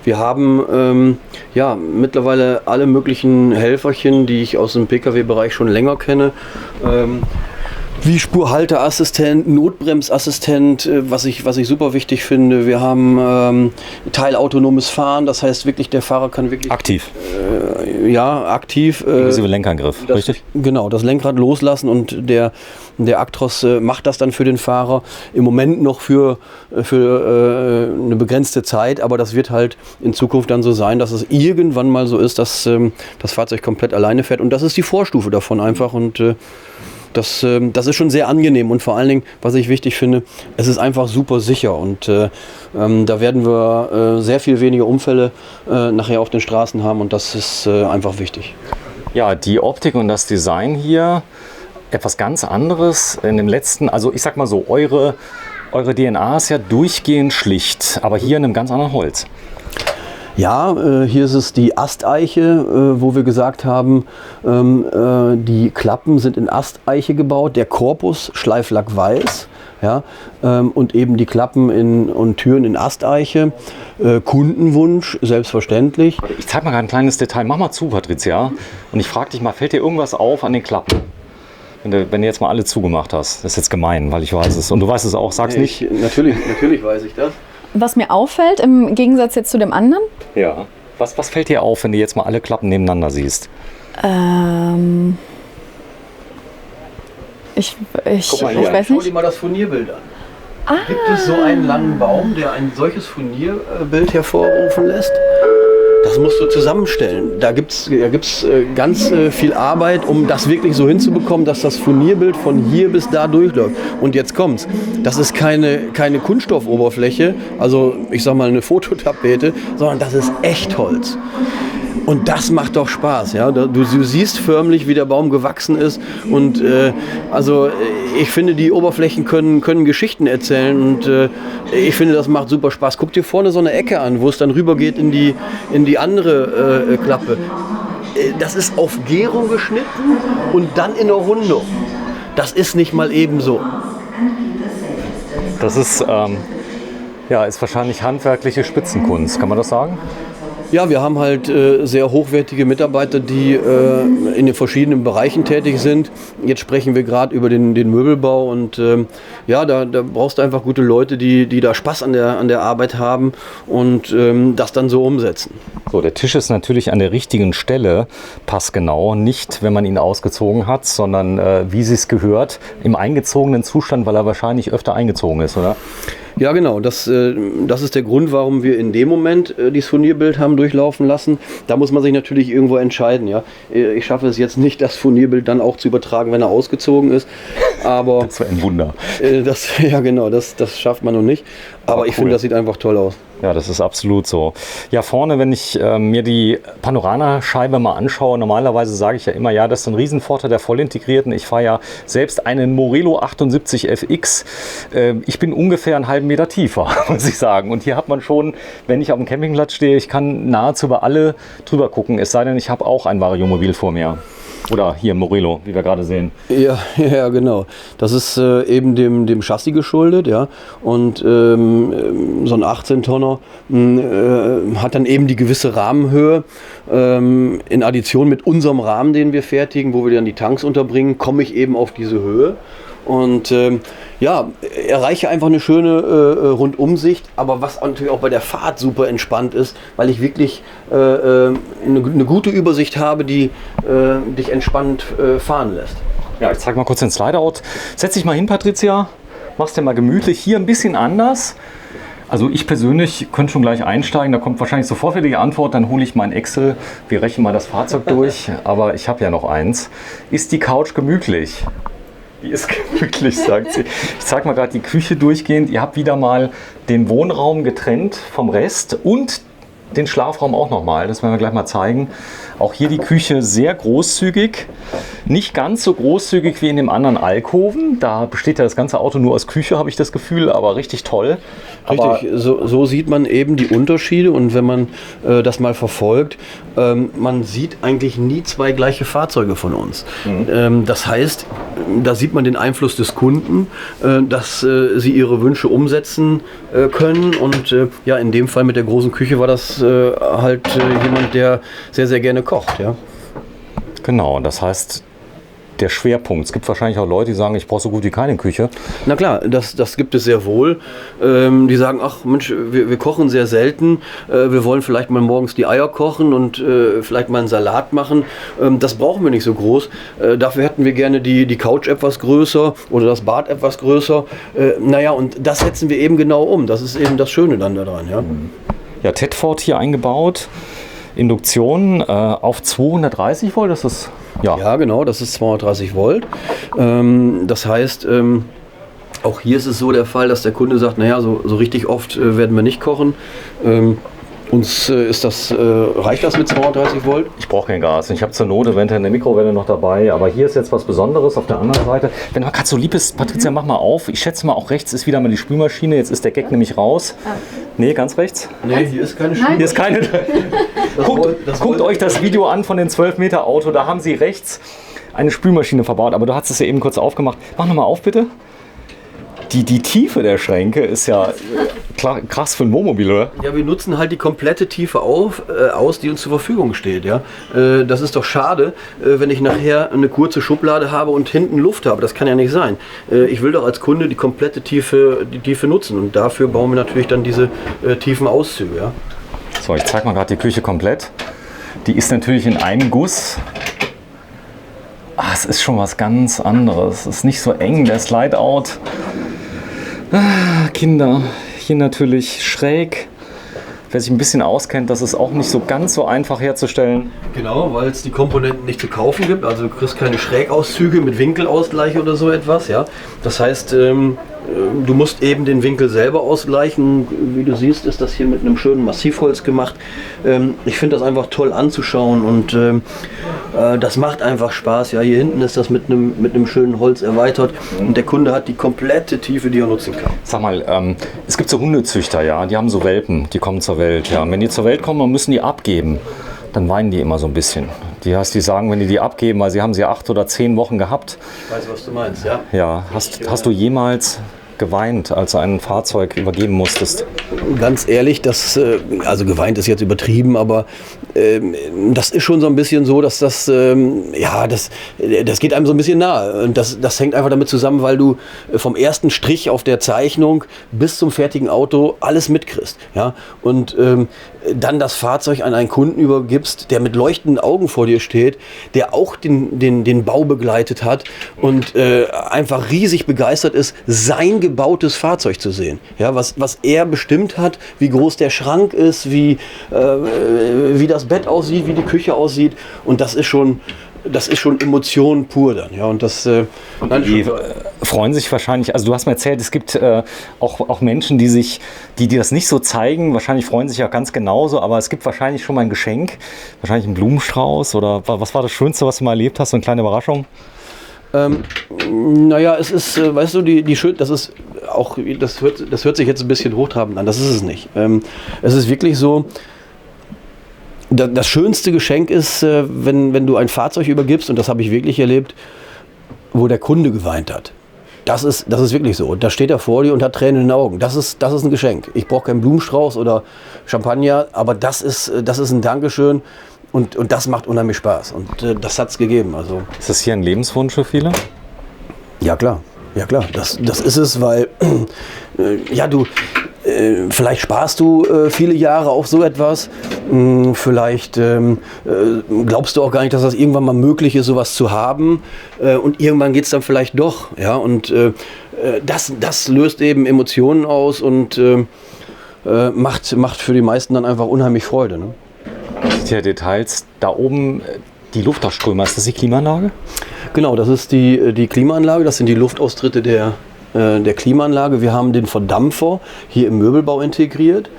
Wir haben ja, mittlerweile alle möglichen Helferchen, die ich aus dem Pkw-Bereich schon länger kenne. Wie Spurhalteassistent, Notbremsassistent, was ich super wichtig finde. Wir haben teilautonomes Fahren, das heißt wirklich, der Fahrer kann wirklich... Aktiv. Ja, aktiv. Inklusive Lenkangriff, richtig? Genau, das Lenkrad loslassen und der Actros macht das dann für den Fahrer. Im Moment noch für eine begrenzte Zeit, aber das wird halt in Zukunft dann so sein, dass es irgendwann mal so ist, dass das Fahrzeug komplett alleine fährt. Und das ist die Vorstufe davon einfach und das ist schon sehr angenehm und vor allen Dingen, was ich wichtig finde, es ist einfach super sicher und da werden wir sehr viel weniger Unfälle nachher auf den Straßen haben und das ist einfach wichtig. Ja, die Optik und das Design hier, etwas ganz anderes. In dem letzten, also ich sag mal so, eure DNA ist ja durchgehend schlicht, aber hier in einem ganz anderen Holz. Ja, hier ist es die Asteiche, wo wir gesagt haben, die Klappen sind in Asteiche gebaut, der Korpus Schleiflack weiß, ja, und eben die Klappen und Türen in Asteiche. Kundenwunsch, selbstverständlich. Ich zeige mal gerade ein kleines Detail. Mach mal zu, Patricia, und ich frage dich mal, fällt dir irgendwas auf an den Klappen? Wenn du jetzt mal alle zugemacht hast. Das ist jetzt gemein, weil ich weiß es. Und du weißt es auch, sag's nicht. Natürlich weiß ich das. Was mir auffällt, im Gegensatz jetzt zu dem anderen? Ja. Was fällt dir auf, wenn du jetzt mal alle Klappen nebeneinander siehst? Ich Guck mal hier, weiß schau nicht. dir mal das Furnierbild an. Gibt es so einen langen Baum, der ein solches Furnierbild hervorrufen lässt? Das musst du zusammenstellen. Da gibt's ganz viel Arbeit, um das wirklich so hinzubekommen, dass das Furnierbild von hier bis da durchläuft. Und jetzt kommt's. Das ist keine Kunststoffoberfläche, also ich sag mal eine Fototapete, sondern das ist Echtholz. Und das macht doch Spaß, ja. Du siehst förmlich, wie der Baum gewachsen ist. Und ich finde, die Oberflächen können Geschichten erzählen. Und ich finde, das macht super Spaß. Guck dir vorne so eine Ecke an, wo es dann rüber geht in die andere Klappe. das ist auf Gärung geschnitten und dann in der Rundung. Das ist nicht mal ebenso. Das ist, ist wahrscheinlich handwerkliche Spitzenkunst, kann man das sagen? Ja, wir haben halt sehr hochwertige Mitarbeiter, die in den verschiedenen Bereichen tätig sind. Jetzt sprechen wir gerade über den Möbelbau und da brauchst du einfach gute Leute, die da Spaß an der Arbeit haben und das dann so umsetzen. So, der Tisch ist natürlich an der richtigen Stelle, passgenau, nicht wenn man ihn ausgezogen hat, sondern wie sie es gehört, im eingezogenen Zustand, weil er wahrscheinlich öfter eingezogen ist, oder? Ja, genau. Das ist der Grund, warum wir in dem Moment dieses Furnierbild haben durchlaufen lassen. Da muss man sich natürlich irgendwo entscheiden. Ja? Ich schaffe es jetzt nicht, das Furnierbild dann auch zu übertragen, wenn er ausgezogen ist. Aber das wäre ein Wunder. Das schafft man noch nicht. Aber ich finde, das sieht einfach toll aus. Ja, das ist absolut so. Ja, vorne, wenn ich mir die Panoramascheibe mal anschaue, normalerweise sage ich ja immer, ja, das ist ein Riesenvorteil der vollintegrierten. Ich fahre ja selbst einen Morelo 78 FX. Ich bin ungefähr einen halben Meter tiefer, muss ich sagen. Und hier hat man schon, wenn ich auf dem Campingplatz stehe, ich kann nahezu über alle drüber gucken. Es sei denn, ich habe auch ein Variomobil vor mir. Oder hier Morelo, wie wir gerade sehen. Ja, genau. Das ist eben dem Chassis geschuldet, ja. Und so ein 18-Tonner hat dann eben die gewisse Rahmenhöhe. In Addition mit unserem Rahmen, den wir fertigen, wo wir dann die Tanks unterbringen, komme ich eben auf diese Höhe. Und erreiche einfach eine schöne Rundumsicht, aber was natürlich auch bei der Fahrt super entspannt ist, weil ich wirklich eine gute Übersicht habe, die dich entspannt fahren lässt. Ja, ich zeige mal kurz den Slideout. Setz dich mal hin, Patricia. Mach's dir mal gemütlich. Hier ein bisschen anders. Also ich persönlich könnte schon gleich einsteigen. Da kommt wahrscheinlich sofort wieder die Antwort. Dann hole ich mein Excel. Wir rechnen mal das Fahrzeug durch. Aber ich habe ja noch eins. Ist die Couch gemütlich? Die ist gemütlich, sagt sie. Ich zeige mal gerade die Küche durchgehend. Ihr habt wieder mal den Wohnraum getrennt vom Rest und den Schlafraum auch nochmal. Das werden wir gleich mal zeigen. Auch hier die Küche sehr großzügig. Nicht ganz so großzügig wie in dem anderen Alkoven. Da besteht ja das ganze Auto nur aus Küche, habe ich das Gefühl, aber richtig toll. Richtig, so sieht man eben die Unterschiede und wenn man das mal verfolgt, man sieht eigentlich nie zwei gleiche Fahrzeuge von uns. Das heißt, da sieht man den Einfluss des Kunden, dass sie ihre Wünsche umsetzen können und in dem Fall mit der großen Küche war das jemand, der sehr, sehr gerne kocht. Ja? Genau, das heißt, der Schwerpunkt. Es gibt wahrscheinlich auch Leute, die sagen, ich brauche so gut wie keine Küche. Na klar, das gibt es sehr wohl. Die sagen, ach Mensch, wir kochen sehr selten. Wir wollen vielleicht mal morgens die Eier kochen und vielleicht mal einen Salat machen. Das brauchen wir nicht so groß. Dafür hätten wir gerne die Couch etwas größer oder das Bad etwas größer. Und das setzen wir eben genau um. Das ist eben das Schöne dann daran. Ja, ja, Tedford hier eingebaut. Induktion auf 230 Volt, das ist... Ja, genau, das ist 230 Volt. Das heißt, auch hier ist es so der Fall, dass der Kunde sagt, naja, so richtig oft werden wir nicht kochen. Uns reicht das mit 230 Volt? Ich brauche kein Gas. Ich habe zur Not eventuell eine Mikrowelle noch dabei, aber hier ist jetzt was Besonderes auf der anderen Seite. Wenn du gerade so lieb bist, Patricia, mach mal auf. Ich schätze mal, auch rechts ist wieder mal die Spülmaschine. Jetzt ist der Gag nämlich raus. Nee, ganz rechts? Nee, hier ist keine Spülmaschine. Hier ist keine. Guckt euch das Video an von den 12 Meter Auto. Da haben sie rechts eine Spülmaschine verbaut. Aber du hast es ja eben kurz aufgemacht. Mach nochmal auf, bitte. Die Tiefe der Schränke ist ja krass für ein Wohnmobil, oder? Ja, wir nutzen halt die komplette Tiefe aus, die uns zur Verfügung steht. Ja? Das ist doch schade, wenn ich nachher eine kurze Schublade habe und hinten Luft habe. Das kann ja nicht sein. Ich will doch als Kunde die komplette Tiefe nutzen und dafür bauen wir natürlich dann diese tiefen Auszüge. Ja? So, ich zeige mal gerade die Küche komplett. Die ist natürlich in einem Guss. Es ist schon was ganz anderes. Es ist nicht so eng, der Slideout. Kinder, hier natürlich schräg. Wer sich ein bisschen auskennt, das ist auch nicht so ganz so einfach herzustellen. Genau, weil es die Komponenten nicht zu kaufen gibt. Also du kriegst keine Schrägauszüge mit Winkelausgleich oder so etwas. Ja? Das heißt, du musst eben den Winkel selber ausgleichen. Wie du siehst, ist das hier mit einem schönen Massivholz gemacht. Ich finde das einfach toll anzuschauen und das macht einfach Spaß. Ja, hier hinten ist das mit einem schönen Holz erweitert und der Kunde hat die komplette Tiefe, die er nutzen kann. Sag mal, es gibt so Hundezüchter, ja, die haben so Welpen, die kommen zur Welt. Ja. Und wenn die zur Welt kommen, dann müssen die abgeben. dann weinen die immer so ein bisschen. Die sagen, wenn die abgeben, weil sie haben sie 8 oder 10 Wochen gehabt. Ich weiß, was du meinst, ja. Ja, hast du jemals geweint, als du ein Fahrzeug übergeben musstest? Ganz ehrlich, also geweint ist jetzt übertrieben, aber das ist schon so ein bisschen so, dass das geht einem so ein bisschen nahe. Und das hängt einfach damit zusammen, weil du vom ersten Strich auf der Zeichnung bis zum fertigen Auto alles mitkriegst. Ja? Und dann das Fahrzeug an einen Kunden übergibst, der mit leuchtenden Augen vor dir steht, der auch den Bau begleitet hat und einfach riesig begeistert ist, sein gebautes Fahrzeug zu sehen. Ja, was er bestimmt hat, wie groß der Schrank ist, wie das Bett aussieht, wie die Küche aussieht. Und das ist schon Emotion pur dann. Ja, und die freuen sich wahrscheinlich, also du hast mir erzählt, es gibt auch Menschen, die das nicht so zeigen, wahrscheinlich freuen sich ja ganz genauso, aber es gibt wahrscheinlich schon mal ein Geschenk, wahrscheinlich einen Blumenstrauß oder was war das Schönste, was du mal erlebt hast, so eine kleine Überraschung? Naja, es ist, weißt du, das ist auch, das hört sich jetzt ein bisschen hochtrabend an, das ist es nicht. Es ist wirklich so, das schönste Geschenk ist, wenn du ein Fahrzeug übergibst, und das habe ich wirklich erlebt, wo der Kunde geweint hat. Das ist wirklich so. Und da steht er vor dir und hat Tränen in den Augen. Das ist ein Geschenk. Ich brauche keinen Blumenstrauß oder Champagner, aber das ist ein Dankeschön. Und das macht unheimlich Spaß. Und das hat es gegeben. Also, ist das hier ein Lebenswunsch für viele? Ja, klar. Ja, klar. Das ist es, weil vielleicht sparst du viele Jahre auf so etwas. Vielleicht glaubst du auch gar nicht, dass das irgendwann mal möglich ist, sowas zu haben. Und irgendwann geht es dann vielleicht doch. Ja? Und das löst eben Emotionen aus und macht für die meisten dann einfach unheimlich Freude. Ne? Ja, Details. Da oben die Luftausströmer, ist das die Klimaanlage? Genau, das ist die Klimaanlage. Das sind die Luftaustritte der Klimaanlage. Wir haben den Verdampfer hier im Möbelbau integriert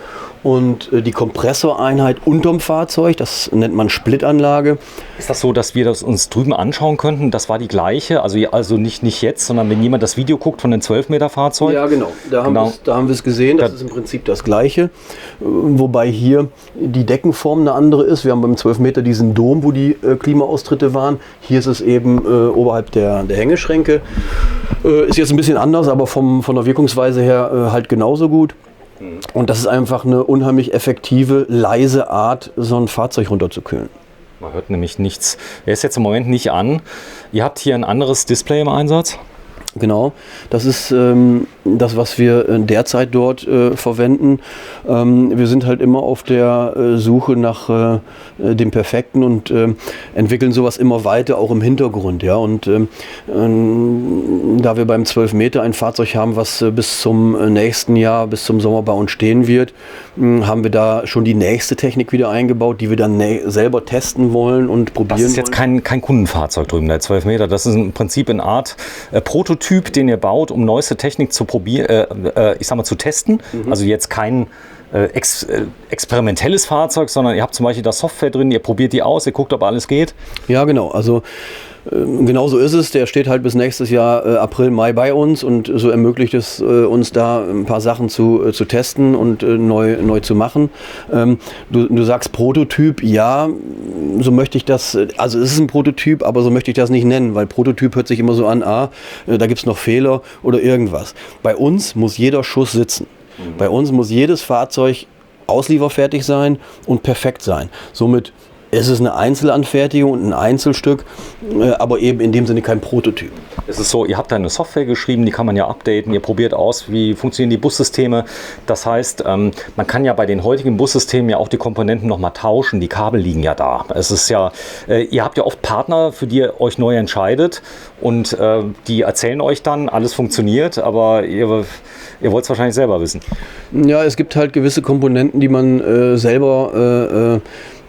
und die Kompressoreinheit unterm Fahrzeug, das nennt man Splitanlage. Ist das so, dass wir das uns drüben anschauen könnten? Das war die gleiche, also nicht jetzt, sondern wenn jemand das Video guckt von den 12-Meter-Fahrzeug? Ja, genau. Da haben wir es gesehen. Das ist im Prinzip das Gleiche. Wobei hier die Deckenform eine andere ist. Wir haben beim 12 Meter diesen Dom, wo die Klimaaustritte waren. Hier ist es eben oberhalb der Hängeschränke. Ist jetzt ein bisschen anders, aber von der Wirkungsweise her halt genauso gut. Und das ist einfach eine unheimlich effektive, leise Art, so ein Fahrzeug runterzukühlen. Man hört nämlich nichts. Er ist jetzt im Moment nicht an. Ihr habt hier ein anderes Display im Einsatz? Genau, das ist das, was wir derzeit dort verwenden. Wir sind halt immer auf der Suche nach dem Perfekten und entwickeln sowas immer weiter, auch im Hintergrund. Ja? Und da wir beim 12 Meter ein Fahrzeug haben, was bis zum nächsten Jahr, bis zum Sommer bei uns stehen wird, haben wir da schon die nächste Technik wieder eingebaut, die wir dann selber testen wollen und probieren. Das ist jetzt kein Kundenfahrzeug drüben, der 12 Meter. Das ist im Prinzip eine Art Prototyp, den ihr baut, um neueste Technik zu zu testen. Also jetzt kein experimentelles Fahrzeug, sondern ihr habt zum Beispiel da Software drin, ihr probiert die aus, ihr guckt, ob alles geht. Ja, genau. Also genau so ist es. Der steht halt bis nächstes Jahr April, Mai bei uns und so ermöglicht es uns da ein paar Sachen zu testen und neu zu machen. Du sagst Prototyp, ja, so möchte ich das, also es ist ein Prototyp, aber so möchte ich das nicht nennen, weil Prototyp hört sich immer so an, da gibt es noch Fehler oder irgendwas. Bei uns muss jeder Schuss sitzen. Bei uns muss jedes Fahrzeug auslieferfertig sein und perfekt sein. Somit ist es eine Einzelanfertigung und ein Einzelstück, aber eben in dem Sinne kein Prototyp. Es ist so, ihr habt da eine Software geschrieben, die kann man ja updaten, ihr probiert aus, wie funktionieren die Bussysteme. Das heißt, man kann ja bei den heutigen Bussystemen ja auch die Komponenten nochmal tauschen, die Kabel liegen ja da. Es ist ja, ihr habt ja oft Partner, für die ihr euch neu entscheidet und die erzählen euch dann, alles funktioniert, aber ihr wollt es wahrscheinlich selber wissen. Ja, es gibt halt gewisse Komponenten, die man selber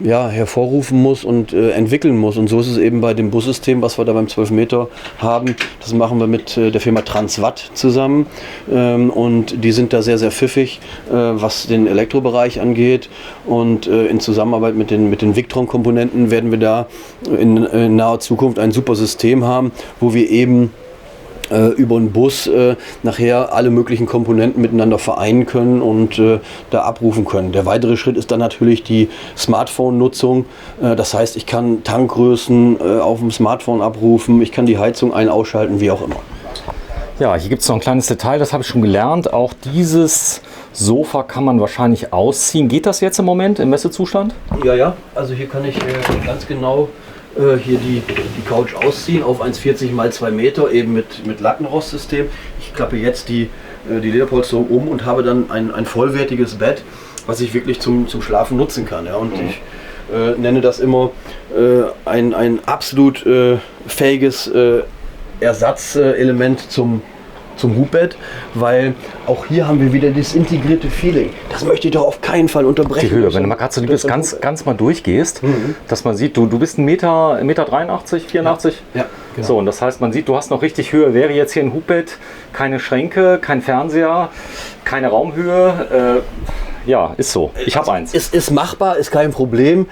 hervorrufen muss und entwickeln muss. Und so ist es eben bei dem Bussystem, was wir da beim 12 Meter haben. Das machen wir mit der Firma Transwatt zusammen. Und die sind da sehr, sehr pfiffig, was den Elektrobereich angeht. Und in Zusammenarbeit mit den Victron-Komponenten werden wir da in naher Zukunft ein super System haben, wo wir eben über einen Bus nachher alle möglichen Komponenten miteinander vereinen können und da abrufen können. Der weitere Schritt ist dann natürlich die Smartphone-Nutzung. Das heißt, ich kann Tankgrößen auf dem Smartphone abrufen, ich kann die Heizung ein-, ausschalten, wie auch immer. Ja, hier gibt es noch ein kleines Detail, das habe ich schon gelernt. Auch dieses Sofa kann man wahrscheinlich ausziehen. Geht das jetzt im Moment im Messezustand? Ja, also hier kann ich ganz genau hier die Couch ausziehen auf 1,40 x 2 Meter, eben mit Lattenrost-System. Ich klappe jetzt die Lederpolsterung um und habe dann ein vollwertiges Bett, was ich wirklich zum Schlafen nutzen kann. Ja. Und ich nenne das immer ein absolut fähiges Ersatzelement zum Hubbett, weil auch hier haben wir wieder das integrierte Feeling. Das möchte ich doch auf keinen Fall unterbrechen. Die Höhe, wenn du mal gerade so lieb ganz mal durchgehst, dass man sieht, du bist 1,83 Meter, 84. Ja, genau. So, und das heißt, man sieht, du hast noch richtig Höhe. Wäre jetzt hier ein Hubbett, keine Schränke, kein Fernseher, keine Raumhöhe. Ja, ist so. Ich habe eins. Es ist machbar, ist kein Problem.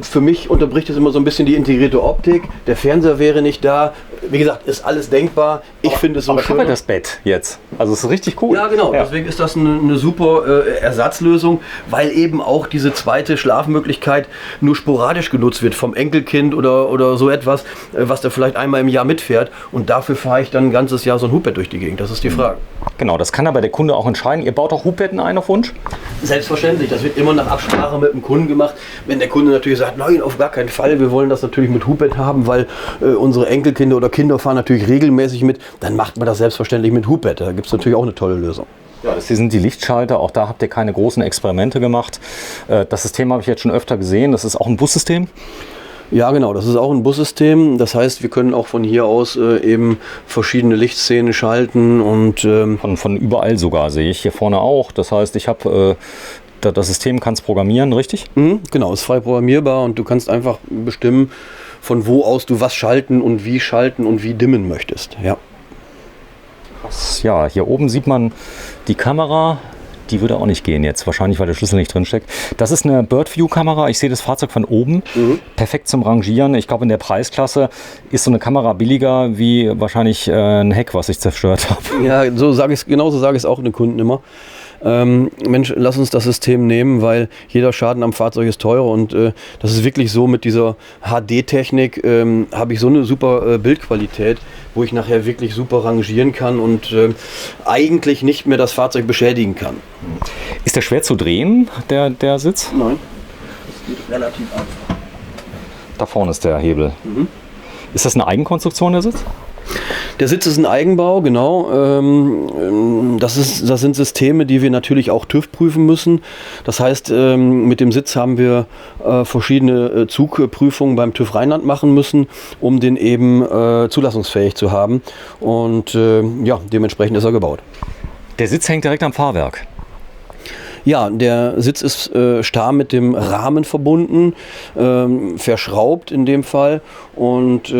Für mich unterbricht es immer so ein bisschen die integrierte Optik. Der Fernseher wäre nicht da. Wie gesagt, ist alles denkbar. Ich finde es so schön. Aber ich habe schön. das Bett jetzt. Also es ist richtig cool. Ja, genau. Ja. Deswegen ist das eine super Ersatzlösung, weil eben auch diese zweite Schlafmöglichkeit nur sporadisch genutzt wird vom Enkelkind oder so etwas, was da vielleicht einmal im Jahr mitfährt. Und dafür fahre ich dann ein ganzes Jahr so ein Hubbett durch die Gegend. Das ist die Frage. Genau, das kann aber der Kunde auch entscheiden. Ihr baut auch Hubbetten ein auf Wunsch? Selbstverständlich, das wird immer nach Absprache mit dem Kunden gemacht. Wenn der Kunde natürlich sagt, nein, auf gar keinen Fall, wir wollen das natürlich mit Hubbett haben, weil unsere Enkelkinder oder Kinder fahren natürlich regelmäßig mit, dann macht man das selbstverständlich mit Hubbett. Da gibt es natürlich auch eine tolle Lösung. Ja, das hier sind die Lichtschalter, auch da habt ihr keine großen Experimente gemacht. Das System habe ich jetzt schon öfter gesehen, das ist auch ein Bussystem. Ja, genau, das ist auch ein Bussystem. Das heißt, wir können auch von hier aus eben verschiedene Lichtszenen schalten und von überall sogar sehe ich hier vorne auch. Das heißt, ich habe das System kann es programmieren, richtig? Genau, ist frei programmierbar und du kannst einfach bestimmen, von wo aus du was schalten und wie dimmen möchtest. Ja. Ja, hier oben sieht man die Kamera. Die würde auch nicht gehen jetzt, wahrscheinlich, weil der Schlüssel nicht drin steckt. Das ist eine Birdview-Kamera. Ich sehe das Fahrzeug von oben. Perfekt zum Rangieren. Ich glaube, in der Preisklasse ist so eine Kamera billiger wie wahrscheinlich ein Heck, was ich zerstört habe. Ja, genauso sage ich es auch den Kunden immer. Mensch, lass uns das System nehmen, weil jeder Schaden am Fahrzeug ist teuer und das ist wirklich so, mit dieser HD-Technik habe ich so eine super Bildqualität, wo ich nachher wirklich super rangieren kann und eigentlich nicht mehr das Fahrzeug beschädigen kann. Ist der schwer zu drehen, der Sitz? Nein, das geht relativ einfach. Da vorne ist der Hebel. Ist das eine Eigenkonstruktion, der Sitz? Der Sitz ist ein Eigenbau, genau. Das sind Systeme, die wir natürlich auch TÜV prüfen müssen. Das heißt, mit dem Sitz haben wir verschiedene Zugprüfungen beim TÜV Rheinland machen müssen, um den eben zulassungsfähig zu haben. Und ja, dementsprechend ist er gebaut. Der Sitz hängt direkt am Fahrwerk. Ja, der Sitz ist starr mit dem Rahmen verbunden, verschraubt in dem Fall. Und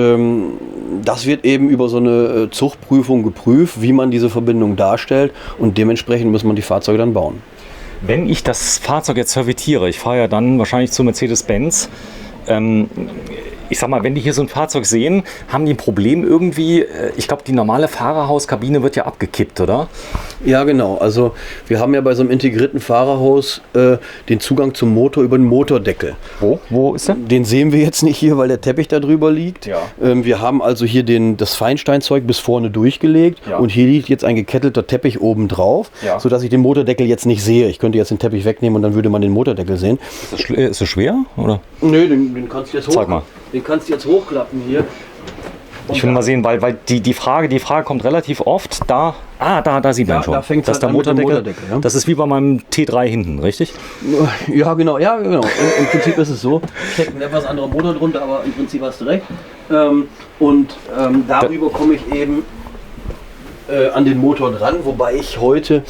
das wird eben über so eine Zuchtprüfung geprüft, wie man diese Verbindung darstellt. Und dementsprechend muss man die Fahrzeuge dann bauen. Wenn ich das Fahrzeug jetzt servitiere, ich fahre ja dann wahrscheinlich zu Mercedes-Benz, ich sag mal, wenn die hier so ein Fahrzeug sehen, haben die ein Problem irgendwie. Ich glaube, die normale Fahrerhauskabine wird ja abgekippt, oder? Ja, genau. Also wir haben ja bei so einem integrierten Fahrerhaus den Zugang zum Motor über den Motordeckel. Wo ist der? Den sehen wir jetzt nicht hier, weil der Teppich da drüber liegt. Ja. Wir haben also hier das Feinsteinzeug bis vorne durchgelegt, ja. Und hier liegt jetzt ein gekettelter Teppich oben drauf, ja. Sodass ich den Motordeckel jetzt nicht sehe. Ich könnte jetzt den Teppich wegnehmen und dann würde man den Motordeckel sehen. Ist das schwer? Oder? Nö, den kannst du jetzt Zeig mal. Den kannst du jetzt hochklappen hier. Ich will mal sehen, weil die Frage kommt relativ oft. Da sieht man schon. Da fängt das halt ist der Motordeckel. Ja? Das ist wie bei meinem T3 hinten, richtig? Ja, genau. Im Prinzip ist es so. Steckt ein etwas anderer Motor drunter, aber im Prinzip hast du recht. Darüber komme ich eben an den Motor dran, wobei ich heute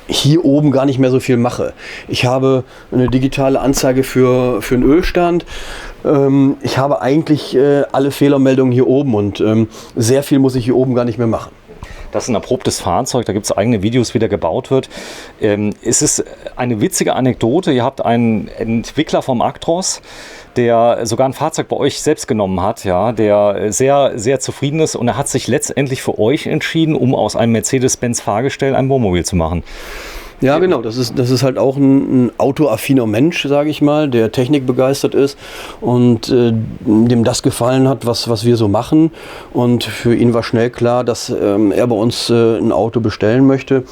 hier oben gar nicht mehr so viel mache. Ich habe eine digitale Anzeige für einen Ölstand. Ich habe eigentlich alle Fehlermeldungen hier oben und sehr viel muss ich hier oben gar nicht mehr machen. Das ist ein erprobtes Fahrzeug, da gibt es eigene Videos, wie der gebaut wird. Es ist eine witzige Anekdote. Ihr habt einen Entwickler vom Actros, der sogar ein Fahrzeug bei euch selbst genommen hat, ja, der sehr, sehr zufrieden ist. Und er hat sich letztendlich für euch entschieden, um aus einem Mercedes-Benz Fahrgestell ein Wohnmobil zu machen. Ja, genau. Das ist halt auch ein autoaffiner Mensch, sage ich mal, der technikbegeistert ist und dem das gefallen hat, was wir so machen. Und für ihn war schnell klar, dass er bei uns ein Auto bestellen möchte.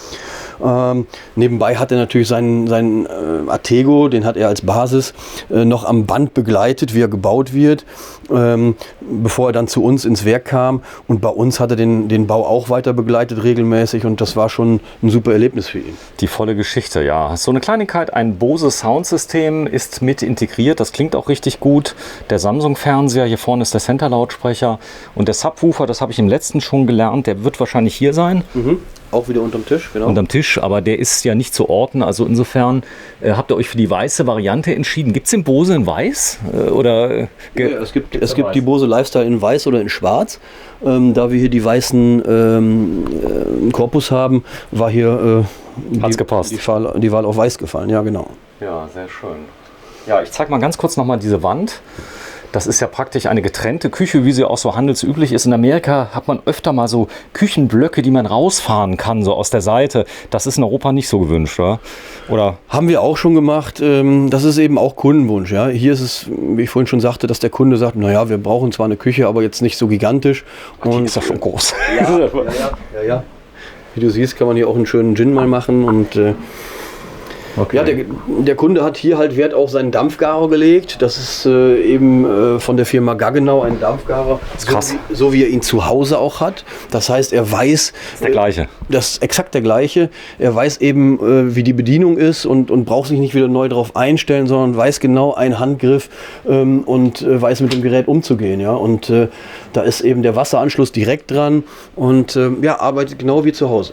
Nebenbei hat er natürlich seinen Artego, den hat er als Basis noch am Band begleitet, wie er gebaut wird, bevor er dann zu uns ins Werk kam. Und bei uns hat er den Bau auch weiter begleitet regelmäßig und das war schon ein super Erlebnis für ihn. Die volle Geschichte, ja. So eine Kleinigkeit, ein Bose Soundsystem ist mit integriert, das klingt auch richtig gut. Der Samsung-Fernseher, hier vorne ist der Center-Lautsprecher und der Subwoofer, das habe ich im letzten schon gelernt, der wird wahrscheinlich hier sein. Mhm. Auch wieder unterm Tisch, genau. Unterm Tisch, aber der ist ja nicht zu orten. Also insofern habt ihr euch für die weiße Variante entschieden. Gibt es den Bose in weiß? Ja, es gibt die Bose Lifestyle in weiß oder in schwarz. Da wir hier die weißen Korpus haben, war hier die Wahl auf weiß gefallen. Ja, genau. Ja, sehr schön. Ja, ich zeige mal ganz kurz nochmal diese Wand. Das ist ja praktisch eine getrennte Küche, wie sie auch so handelsüblich ist. In Amerika hat man öfter mal so Küchenblöcke, die man rausfahren kann, so aus der Seite. Das ist in Europa nicht so gewünscht, oder? Haben wir auch schon gemacht. Das ist eben auch Kundenwunsch. Ja. Hier ist es, wie ich vorhin schon sagte, dass der Kunde sagt, naja, wir brauchen zwar eine Küche, aber jetzt nicht so gigantisch. Und die ist doch schon groß. Ja. Wie du siehst, kann man hier auch einen schönen Gin mal machen und okay. Ja, der Kunde hat hier halt Wert auf seinen Dampfgarer gelegt. Das ist eben von der Firma Gaggenau ein Dampfgarer, das ist krass. So wie er ihn zu Hause auch hat. Das heißt, er weiß... Das ist der gleiche. Das ist exakt der gleiche. Er weiß eben, wie die Bedienung ist und braucht sich nicht wieder neu darauf einstellen, sondern weiß genau einen Handgriff und weiß mit dem Gerät umzugehen. Ja? Und da ist eben der Wasseranschluss direkt dran und arbeitet genau wie zu Hause.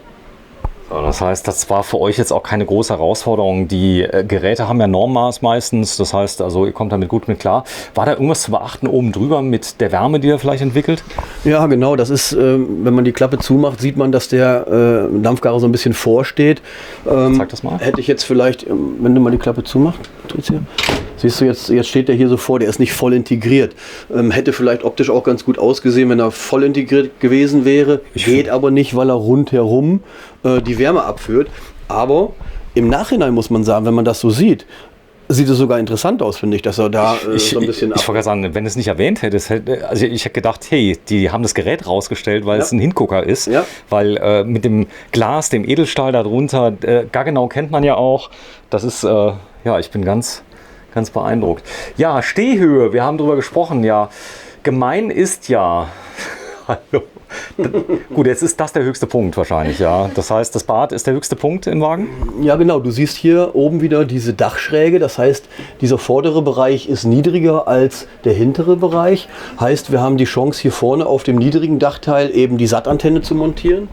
Das heißt, das war für euch jetzt auch keine große Herausforderung. Die Geräte haben ja Normmaß meistens, das heißt, also ihr kommt damit gut mit klar. War da irgendwas zu beachten oben drüber mit der Wärme, die er vielleicht entwickelt? Ja, genau. Das ist, wenn man die Klappe zumacht, sieht man, dass der Dampfgarer so ein bisschen vorsteht. Zeig das mal. Hätte ich jetzt vielleicht, wenn du mal die Klappe zumachst, Patricia, siehst du, jetzt steht der hier so vor, der ist nicht voll integriert. Hätte vielleicht optisch auch ganz gut ausgesehen, wenn er voll integriert gewesen wäre. Geht aber nicht, weil er rundherum die Wärme abführt. Aber im Nachhinein muss man sagen, wenn man das so sieht, sieht es sogar interessant aus, finde ich, dass er da so ein bisschen... Ich wollte gerade sagen, wenn du es nicht erwähnt hättest, also ich hätte gedacht, hey, die haben das Gerät rausgestellt, weil es ein Hingucker ist, weil mit dem Glas, dem Edelstahl darunter, Gaggenau kennt man ja auch, das ist, ich bin ganz beeindruckt. Ja, Stehhöhe, wir haben drüber gesprochen, ja, gemein ist ja... Hallo. Gut, jetzt ist das der höchste Punkt wahrscheinlich, ja. Das heißt, das Bad ist der höchste Punkt im Wagen? Ja, genau. Du siehst hier oben wieder diese Dachschräge. Das heißt, dieser vordere Bereich ist niedriger als der hintere Bereich. Heißt, wir haben die Chance, hier vorne auf dem niedrigen Dachteil eben die Sattantenne zu montieren,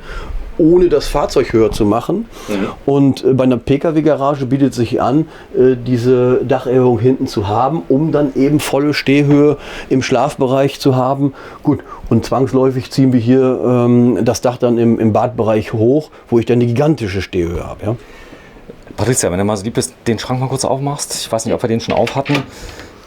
ohne das Fahrzeug höher zu machen. Mhm. Und bei einer Pkw-Garage bietet sich an, diese Dacherhöhung hinten zu haben, um dann eben volle Stehhöhe im Schlafbereich zu haben. Gut, und zwangsläufig ziehen wir hier das Dach dann im Badbereich hoch, wo ich dann eine gigantische Stehhöhe habe. Ja? Patricia, wenn du mal so lieb bist, den Schrank mal kurz aufmachst. Ich weiß nicht, ob wir den schon auf hatten.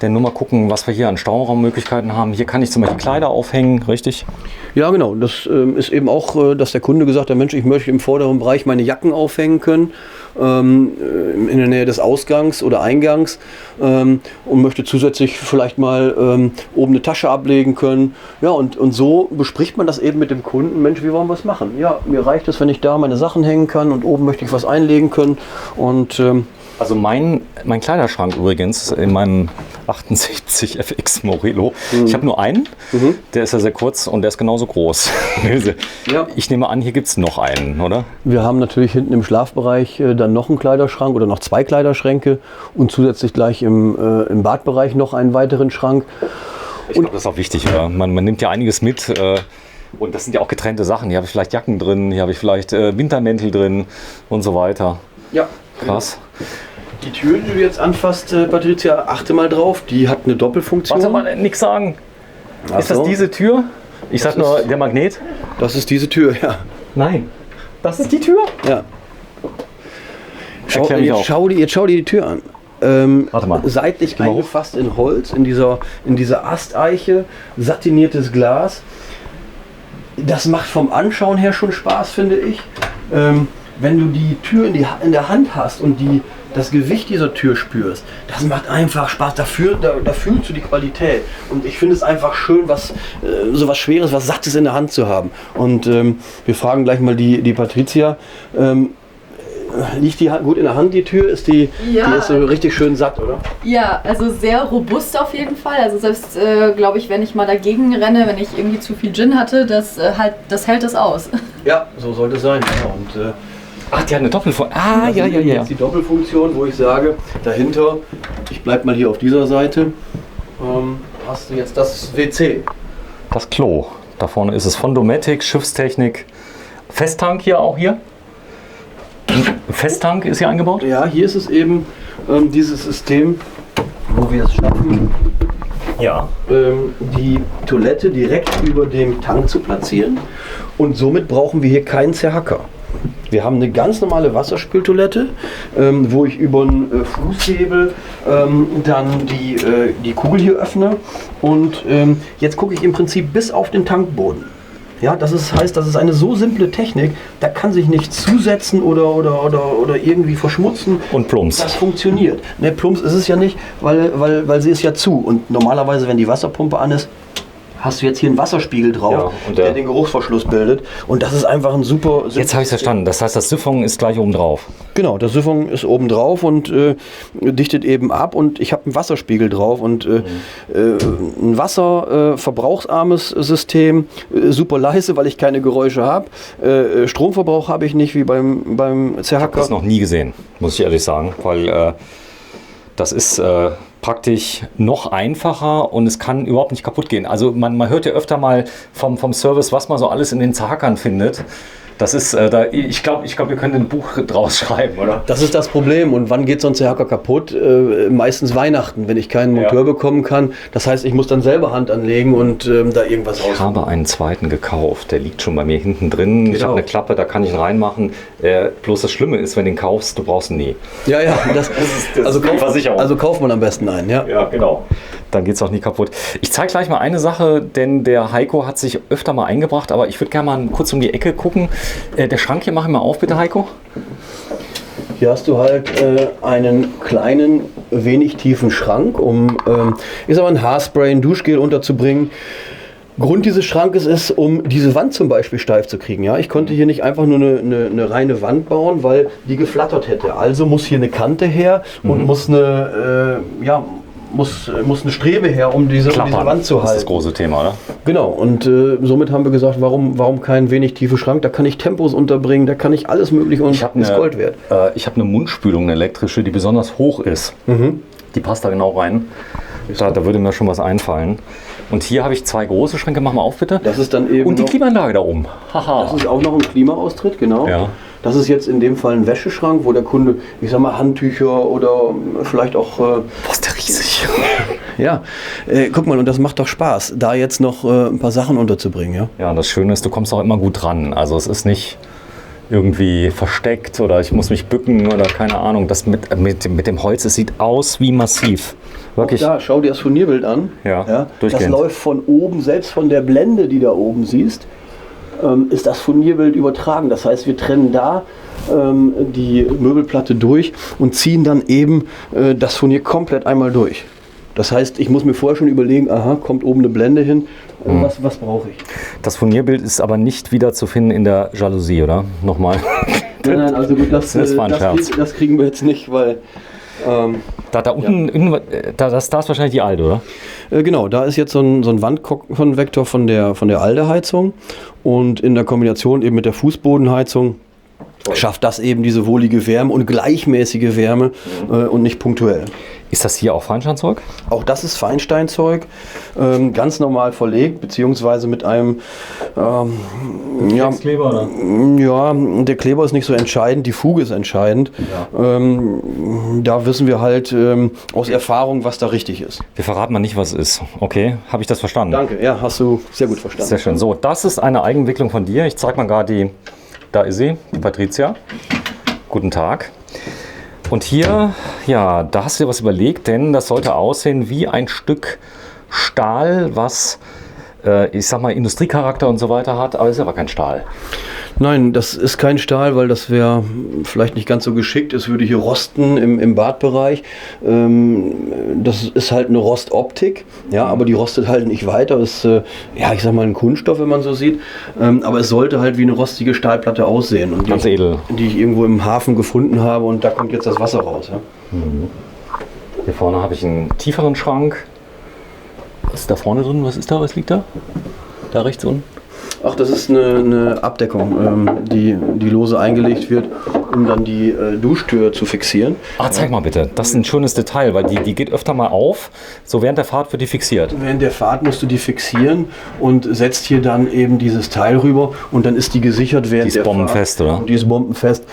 Denn nur mal gucken, was wir hier an Stauraummöglichkeiten haben. Hier kann ich zum Beispiel Kleider aufhängen, richtig? Ja, genau. Das ist eben auch, dass der Kunde gesagt hat, Mensch, ich möchte im vorderen Bereich meine Jacken aufhängen können, in der Nähe des Ausgangs oder Eingangs und möchte zusätzlich vielleicht mal oben eine Tasche ablegen können. Ja, und so bespricht man das eben mit dem Kunden. Mensch, wie wollen wir es machen? Ja, mir reicht es, wenn ich da meine Sachen hängen kann und oben möchte ich was einlegen können. Und also mein Kleiderschrank übrigens in meinem 78 FX Morillo, ich habe nur einen, der ist ja sehr kurz und der ist genauso groß. Ja. Ich nehme an, hier gibt es noch einen, oder? Wir haben natürlich hinten im Schlafbereich dann noch einen Kleiderschrank oder noch 2 Kleiderschränke und zusätzlich gleich im Badbereich noch einen weiteren Schrank. Ich glaube, das ist auch wichtig, oder? Man nimmt ja einiges mit. Und das sind ja auch getrennte Sachen. Hier habe ich vielleicht Jacken drin, hier habe ich vielleicht Wintermäntel drin und so weiter. Ja. Krass. Die Tür, die du jetzt anfasst, Patricia, achte mal drauf, die hat eine Doppelfunktion. Warte mal, nichts sagen. Ist das diese Tür? Ich sag nur, der Magnet? Das ist diese Tür, ja. Nein. Das ist die Tür? Ja. Erklär mich auch. Jetzt schau dir die Tür an. Warte mal. Seitlich Geh mal hoch. eingefasst in Holz, in dieser Asteiche, satiniertes Glas. Das macht vom Anschauen her schon Spaß, finde ich. Wenn du die Tür in der Hand hast und das Gewicht dieser Tür spürst, das macht einfach Spaß. Da fühlst du die Qualität. Und ich finde es einfach schön, so was Schweres, was Sattes in der Hand zu haben. Und wir fragen gleich mal die Patricia. Liegt die gut in der Hand, die Tür? Die ist so richtig schön satt, oder? Ja, also sehr robust auf jeden Fall. Also selbst, glaube ich, wenn ich mal dagegen renne, wenn ich irgendwie zu viel Gin hatte, das hält das aus. Ja, so sollte es sein. Ja. Und, Ach, die hat eine Doppelfunktion. das ist jetzt die Doppelfunktion, wo ich sage, dahinter, ich bleib mal hier auf dieser Seite, hast du jetzt das WC. Das Klo. Da vorne ist es von Dometic, Schiffstechnik. Festtank hier. Festtank ist hier eingebaut? Ja, hier ist es eben dieses System, wo wir es schaffen, Ja. die Toilette direkt über dem Tank zu platzieren. Und somit brauchen wir hier keinen Zerhacker. Wir haben eine ganz normale Wasserspültoilette, wo ich über einen Fußhebel dann die Kugel hier öffne. Und jetzt gucke ich im Prinzip bis auf den Tankboden. Ja, das heißt, das ist eine so simple Technik, da kann sich nichts zusetzen oder irgendwie verschmutzen. Und Plumps. Das funktioniert. Ne, Plumps ist es ja nicht, weil sie ist ja zu. Und normalerweise, wenn die Wasserpumpe an ist, hast du jetzt hier einen Wasserspiegel drauf, Ja, und der den Geruchsverschluss bildet. Und das ist einfach ein super... Jetzt habe ich es verstanden. Das heißt, das Siphon ist gleich oben drauf. Genau, das Siphon ist oben drauf und dichtet eben ab. Und ich habe einen Wasserspiegel drauf und ein wasserverbrauchsarmes System, super leise, weil ich keine Geräusche habe. Stromverbrauch habe ich nicht wie beim Ich Zerhacker. habe das noch nie gesehen, muss ich ehrlich sagen. Weil das ist praktisch noch einfacher und es kann überhaupt nicht kaputt gehen. Also man hört ja öfter mal vom Service, was man so alles in den Zerhackern findet. Das ist, ich glaube, wir können ein Buch draus schreiben, oder? Das ist das Problem. Und wann geht so ein Zerhacker kaputt? Meistens Weihnachten, wenn ich keinen Monteur bekommen kann. Das heißt, ich muss dann selber Hand anlegen und da irgendwas Ich habe einen zweiten gekauft, der liegt schon bei mir hinten drin. Ich Genau. habe eine Klappe, da kann ich ihn reinmachen. Bloß das Schlimme ist, wenn du den kaufst, du brauchst ihn nie. Ja, das ist die Versicherung. Also kauft man am besten einen, ja. Ja, genau. Dann geht es auch nie kaputt. Ich zeige gleich mal eine Sache, denn der Heiko hat sich öfter mal eingebracht, aber ich würde gerne mal kurz um die Ecke gucken. Der Schrank hier, mach ihn mal auf, bitte, Heiko. Hier hast du halt einen kleinen, wenig tiefen Schrank, um ich sag mal, ein Haarspray, ein Duschgel unterzubringen. Grund dieses Schrankes ist, um diese Wand zum Beispiel steif zu kriegen. Ja? Ich konnte hier nicht einfach nur eine reine Wand bauen, weil die geflattert hätte. Also muss hier eine Kante her und muss eine Strebe her, um diese Wand zu halten. Das ist das große Thema, oder? Genau, und somit haben wir gesagt, warum kein wenig tiefen Schrank? Da kann ich Tempos unterbringen, da kann ich alles mögliche und ist Gold wert. Ich habe eine Mundspülung, eine elektrische, die besonders hoch ist. Die passt da genau rein. Da würde mir schon was einfallen. Und hier habe ich zwei große Schränke. Mach mal auf, bitte. Das ist dann eben und die Klimaanlage da oben. Haha. Das ist auch noch ein Klimaaustritt, genau. Ja. Das ist jetzt in dem Fall ein Wäscheschrank, wo der Kunde, ich sag mal, Handtücher oder vielleicht auch... Boah, ist der riesig. Ja, guck mal, und das macht doch Spaß, da jetzt noch ein paar Sachen unterzubringen, ja? Ja, und das Schöne ist, du kommst auch immer gut ran. Also es ist nicht irgendwie versteckt oder ich muss mich bücken oder keine Ahnung. Das mit dem Holz, es sieht aus wie massiv. Wirklich. Auch da, schau dir das Furnierbild an. Ja, Das durchgehend. läuft von oben, selbst von der Blende, die da oben siehst, ist das Furnierbild übertragen. Das heißt, wir trennen da die Möbelplatte durch und ziehen dann eben das Furnier komplett einmal durch. Das heißt, ich muss mir vorher schon überlegen, aha, kommt oben eine Blende hin, was brauche ich? Das Furnierbild ist aber nicht wieder zu finden in der Jalousie, oder? Nochmal. Nein, also gut, das war ein Scherz. das kriegen wir jetzt nicht, weil... Da unten, das ist wahrscheinlich die alte, oder? Genau, da ist jetzt so ein Wandkonvektor von der Alde-Heizung und in der Kombination eben mit der Fußbodenheizung schafft das eben diese wohlige Wärme und gleichmäßige Wärme und nicht punktuell. Ist das hier auch Feinsteinzeug? Auch das ist Feinsteinzeug, ganz normal verlegt, beziehungsweise mit einem Kleber, oder? Ja, der Kleber ist nicht so entscheidend, die Fuge ist entscheidend. Ja. Da wissen wir halt aus Erfahrung, was da richtig ist. Wir verraten mal nicht, was es ist. Okay, habe ich das verstanden? Danke, ja, hast du sehr gut verstanden. Sehr schön. So, das ist eine Eigenentwicklung von dir. Ich zeige mal gerade da ist sie, die Patricia. Guten Tag. Und hier, ja, da hast du dir was überlegt, denn das sollte aussehen wie ein Stück Stahl, was, ich sag mal, Industriecharakter und so weiter hat, aber es ist aber kein Stahl. Nein, das ist kein Stahl, weil das wäre vielleicht nicht ganz so geschickt. Es würde hier rosten im Badbereich. Das ist halt eine Rostoptik, ja, aber die rostet halt nicht weiter. Ist, ja, ich sag mal, ein Kunststoff, wenn man so sieht. Aber es sollte halt wie eine rostige Stahlplatte aussehen. Und ganz edel. Die ich irgendwo im Hafen gefunden habe und da kommt jetzt das Wasser raus. Ja. Hier vorne habe ich einen tieferen Schrank. Was ist da vorne drin? Was ist da? Was liegt da? Da rechts unten? Ach, das ist eine Abdeckung, die lose eingelegt wird, um dann die Duschtür zu fixieren. Ach, zeig mal bitte. Das ist ein schönes Detail, weil die geht öfter mal auf. So während der Fahrt wird die fixiert. Während der Fahrt musst du die fixieren und setzt hier dann eben dieses Teil rüber und dann ist die gesichert während der Fahrt. Die ist bombenfest, oder? Und die ist bombenfest.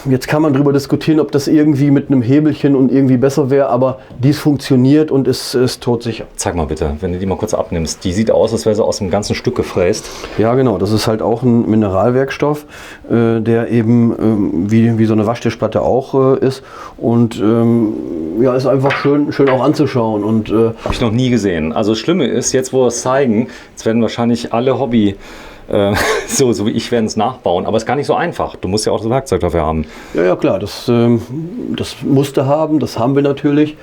Jetzt kann man darüber diskutieren, ob das irgendwie mit einem Hebelchen und irgendwie besser wäre, aber dies funktioniert und ist todsicher. Zeig mal bitte, wenn du die mal kurz abnimmst. Die sieht aus, als wäre sie aus einem ganzen Stück gefräst. Ja, genau. Das ist halt auch ein Mineralwerkstoff, der eben wie so eine Waschtischplatte auch ist. Und ja, ist einfach schön auch anzuschauen. Und habe ich noch nie gesehen. Also das Schlimme ist, jetzt wo wir es zeigen, jetzt werden wahrscheinlich alle so wie ich werden es nachbauen, aber es ist gar nicht so einfach. Du musst ja auch das Werkzeug dafür haben. Ja, klar, das musst du haben, das haben wir natürlich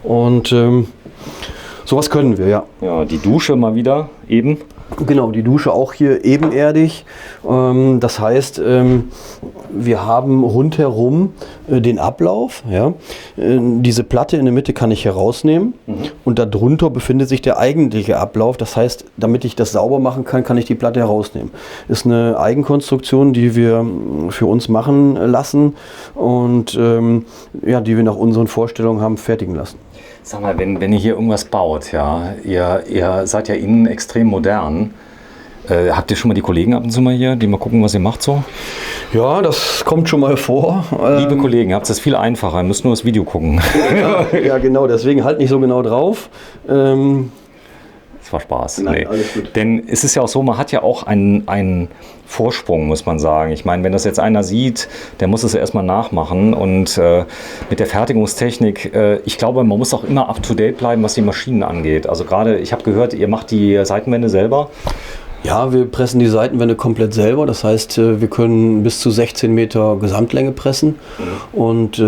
und sowas können wir, ja. Ja, die Dusche mal wieder eben. Genau, die Dusche auch hier ebenerdig. Das heißt, wir haben rundherum den Ablauf. Ja. Diese Platte in der Mitte kann ich herausnehmen und darunter befindet sich der eigentliche Ablauf. Das heißt, damit ich das sauber machen kann, kann ich die Platte herausnehmen. Ist eine Eigenkonstruktion, die wir für uns machen lassen und ja, die wir nach unseren Vorstellungen haben fertigen lassen. Sag mal, wenn ihr hier irgendwas baut, ja, ihr seid ja innen extrem modern. Habt ihr schon mal die Kollegen ab und zu mal hier, die mal gucken, was ihr macht so? Ja, das kommt schon mal vor. Liebe Kollegen, ihr habt es viel einfacher, ihr müsst nur das Video gucken. Ja, genau, deswegen halt nicht so genau drauf. Das war Spaß. Nein, nee. alles gut. Denn es ist ja auch so, man hat ja auch einen Vorsprung, muss man sagen. Ich meine, wenn das jetzt einer sieht, der muss es ja erstmal nachmachen. Und mit der Fertigungstechnik, ich glaube, man muss auch immer up-to-date bleiben, was die Maschinen angeht. Also gerade, ich habe gehört, ihr macht die Seitenwände selber. Ja, wir pressen die Seitenwände komplett selber. Das heißt, wir können bis zu 16 Meter Gesamtlänge pressen. Und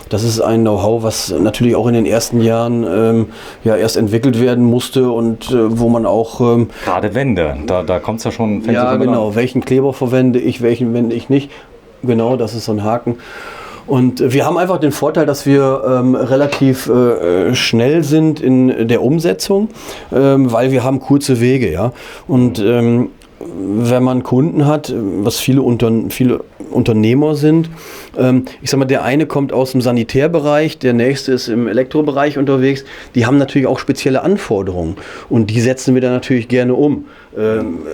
das ist ein Know-how, was natürlich auch in den ersten Jahren ja erst entwickelt werden musste und wo man auch... Gerade Wände, da kommt es ja schon... Ja, genau. Welchen Kleber verwende ich, welchen wende ich nicht. Genau, das ist so ein Haken. Und wir haben einfach den Vorteil, dass wir relativ schnell sind in der Umsetzung, weil wir haben kurze Wege, ja. Und wenn man Kunden hat, was viele Unternehmer sind, ich sag mal, der eine kommt aus dem Sanitärbereich, der nächste ist im Elektrobereich unterwegs, die haben natürlich auch spezielle Anforderungen und die setzen wir dann natürlich gerne um.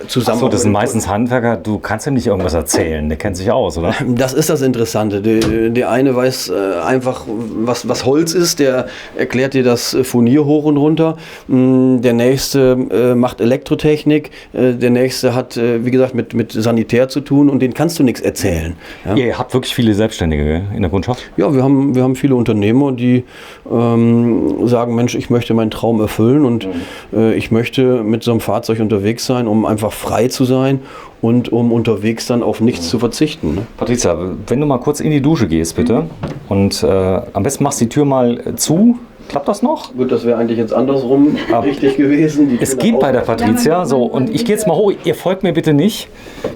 Zusammen. Achso, das sind meistens Handwerker, du kannst ihm nicht irgendwas erzählen, der kennt sich aus, oder? Das ist das Interessante. Der eine weiß einfach, was Holz ist, der erklärt dir das Furnier hoch und runter. Der nächste macht Elektrotechnik, der nächste hat, wie gesagt, mit Sanitär zu tun und denen kannst du nichts erzählen. Ja? Ihr habt wirklich viele Selbstständige in der Kundschaft? Ja, wir haben viele Unternehmer, die sagen, Mensch, ich möchte meinen Traum erfüllen und ich möchte mit so einem Fahrzeug unterwegs sein, um einfach frei zu sein und um unterwegs dann auf nichts zu verzichten. Ne? Patricia, wenn du mal kurz in die Dusche gehst, bitte, und am besten machst du die Tür mal zu. Klappt das noch? Gut, das wäre eigentlich jetzt andersrum richtig gewesen. Es geht bei der Patricia. So, und ich gehe jetzt mal hoch. Ihr folgt mir bitte nicht,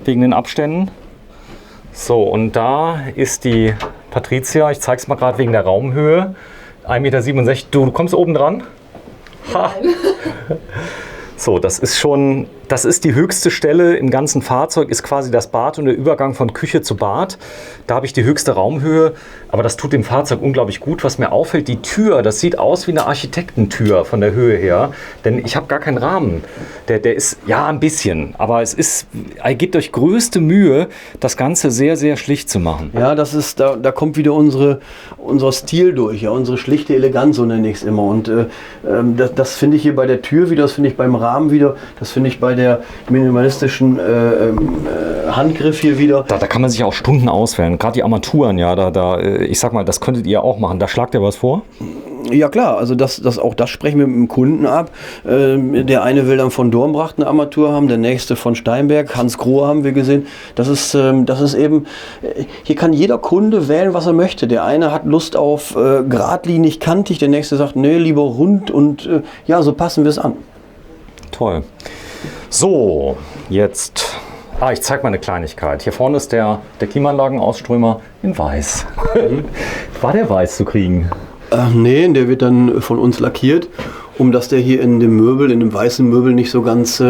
wegen den Abständen. So, und da ist die Patricia. Ich zeige es mal gerade wegen der Raumhöhe. 1,67 Meter. Du kommst oben dran? Ha. So, das ist die höchste Stelle im ganzen Fahrzeug, ist quasi das Bad und der Übergang von Küche zu Bad. Da habe ich die höchste Raumhöhe, aber das tut dem Fahrzeug unglaublich gut. Was mir auffällt, die Tür, das sieht aus wie eine Architektentür von der Höhe her, denn ich habe gar keinen Rahmen. Der ist, ja, ein bisschen, aber er gibt euch größte Mühe, das Ganze sehr, sehr schlicht zu machen. Ja, da kommt wieder unser Stil durch, ja, unsere schlichte Eleganz, so nenne ich es immer. Und das finde ich hier bei der Tür wieder, das finde ich beim Rahmen wieder, das finde ich bei der minimalistischen Handgriff hier wieder. Da kann man sich auch Stunden auswählen. Gerade die Armaturen, ja, ich sag mal, das könntet ihr auch machen. Da schlagt ihr was vor? Ja klar, also das sprechen wir mit dem Kunden ab. Der eine will dann von Dornbracht eine Armatur haben, der nächste von Steinberg, Hans Grohe haben wir gesehen. Das ist eben, hier kann jeder Kunde wählen, was er möchte. Der eine hat Lust auf geradlinig, kantig, der nächste sagt, nee, lieber rund und ja, so passen wir es an. Toll. So, jetzt... ich zeige mal eine Kleinigkeit. Hier vorne ist der Klimaanlagenausströmer in weiß. War der weiß zu kriegen? Nee, der wird dann von uns lackiert, dass der hier in dem weißen Möbel nicht so ganz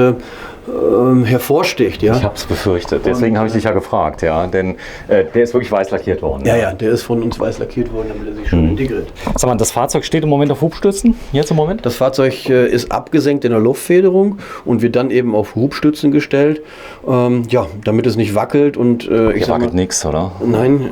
hervorsticht. Ja? Ich habe es befürchtet, deswegen habe ich dich ja gefragt, ja, denn der ist wirklich weiß lackiert worden. Ja, der ist von uns weiß lackiert worden, damit er sich schön integriert. Sag mal, das Fahrzeug steht im Moment auf Hubstützen, jetzt im Moment? Das Fahrzeug ist abgesenkt in der Luftfederung und wird dann eben auf Hubstützen gestellt, damit es nicht wackelt. Und Hier wackelt nichts, oder? Nein,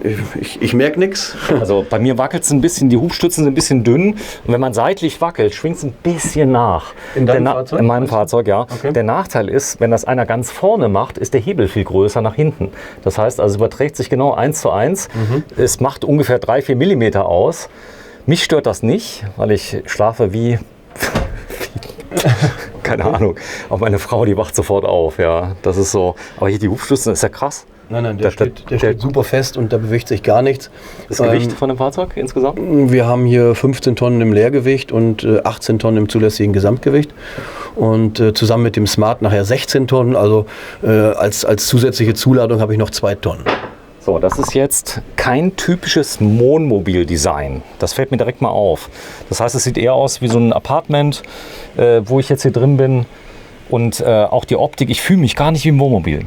ich merke nichts. Also bei mir wackelt es ein bisschen, die Hubstützen sind ein bisschen dünn und wenn man seitlich wackelt, schwingt es ein bisschen nach. In deinem Fahrzeug? In meinem Fahrzeug, ja. Okay. Der Nachteil ist, wenn das einer ganz vorne macht, ist der Hebel viel größer nach hinten. Das heißt, also es überträgt sich genau 1:1. Es macht ungefähr 3-4 Millimeter aus. Mich stört das nicht, weil ich schlafe wie keine Ahnung. Aber meine Frau, die wacht sofort auf. Ja, das ist so. Aber hier die Hubstützen, das ist ja krass. Nein, der steht super fest und da bewegt sich gar nichts. Das Gewicht von dem Fahrzeug insgesamt? Wir haben hier 15 Tonnen im Leergewicht und 18 Tonnen im zulässigen Gesamtgewicht. Und zusammen mit dem Smart nachher 16 Tonnen. Also als zusätzliche Zuladung habe ich noch 2 Tonnen. So, das ist jetzt kein typisches Wohnmobil-Design. Das fällt mir direkt mal auf. Das heißt, es sieht eher aus wie so ein Apartment, wo ich jetzt hier drin bin. Und auch die Optik, ich fühle mich gar nicht wie ein Wohnmobil.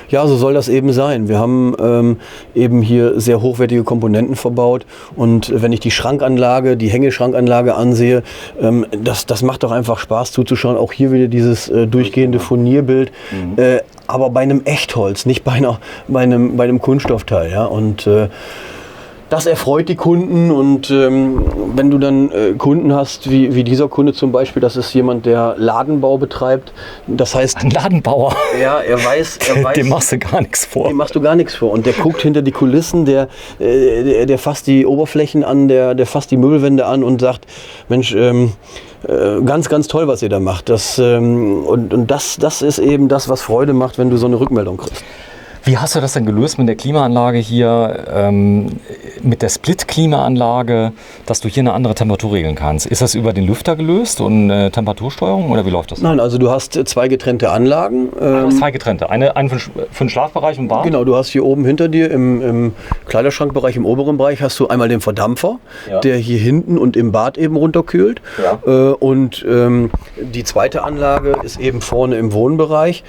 Ja, so soll das eben sein. Wir haben eben hier sehr hochwertige Komponenten verbaut und wenn ich die Schrankanlage, die Hängeschrankanlage ansehe, das macht doch einfach Spaß zuzuschauen. Auch hier wieder dieses durchgehende Furnierbild, aber bei einem Echtholz, nicht bei einem Kunststoffteil. Ja? Und das erfreut die Kunden und wenn du dann Kunden hast, wie dieser Kunde zum Beispiel, das ist jemand, der Ladenbau betreibt, das heißt... Ein Ladenbauer? Ja, er weiß... Dem machst du gar nichts vor. Dem machst du gar nichts vor und der guckt hinter die Kulissen, der fasst die Oberflächen an, der fasst die Möbelwände an und sagt, Mensch, ganz, ganz toll, was ihr da macht. Das ist eben das, was Freude macht, wenn du so eine Rückmeldung kriegst. Wie hast du das denn gelöst mit der Klimaanlage hier, mit der Split-Klimaanlage, dass du hier eine andere Temperatur regeln kannst? Ist das über den Lüfter gelöst und Temperatursteuerung oder wie läuft das? Nein, also du hast 2 getrennte Anlagen. Du hast 2 getrennte, eine für den Schlafbereich und Bad? Genau, du hast hier oben hinter dir im Kleiderschrankbereich, im oberen Bereich, hast du einmal den Verdampfer, der hier hinten und im Bad eben runterkühlt. Ja. Und die zweite Anlage ist eben vorne im Wohnbereich,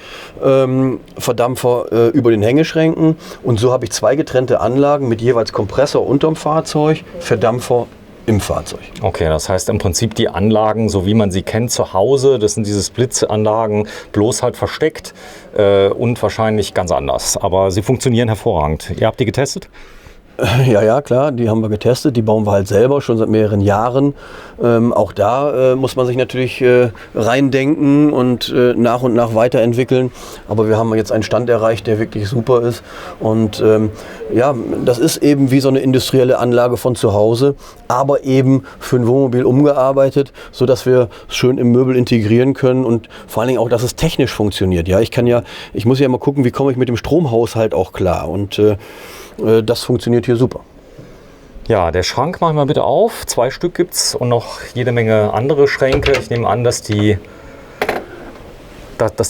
Verdampfer über den Hängeschränken und so habe ich 2 getrennte Anlagen mit jeweils Kompressor unterm Fahrzeug, Verdampfer im Fahrzeug. Okay, das heißt im Prinzip die Anlagen, so wie man sie kennt zu Hause, das sind diese Splitzanlagen, bloß halt versteckt und wahrscheinlich ganz anders. Aber sie funktionieren hervorragend. Ihr habt die getestet? Ja, klar, die haben wir getestet, die bauen wir halt selber schon seit mehreren Jahren. Auch da muss man sich natürlich reindenken und nach weiterentwickeln. Aber wir haben jetzt einen Stand erreicht, der wirklich super ist. Und das ist eben wie so eine industrielle Anlage von zu Hause, aber eben für ein Wohnmobil umgearbeitet, sodass wir es schön im Möbel integrieren können und vor allen Dingen auch, dass es technisch funktioniert. Ja, ich muss ja mal gucken, wie komme ich mit dem Stromhaushalt auch klar. Und das funktioniert hier super. Ja, der Schrank machen wir bitte auf. 2 Stück gibt es und noch jede Menge andere Schränke. Ich nehme an, dass die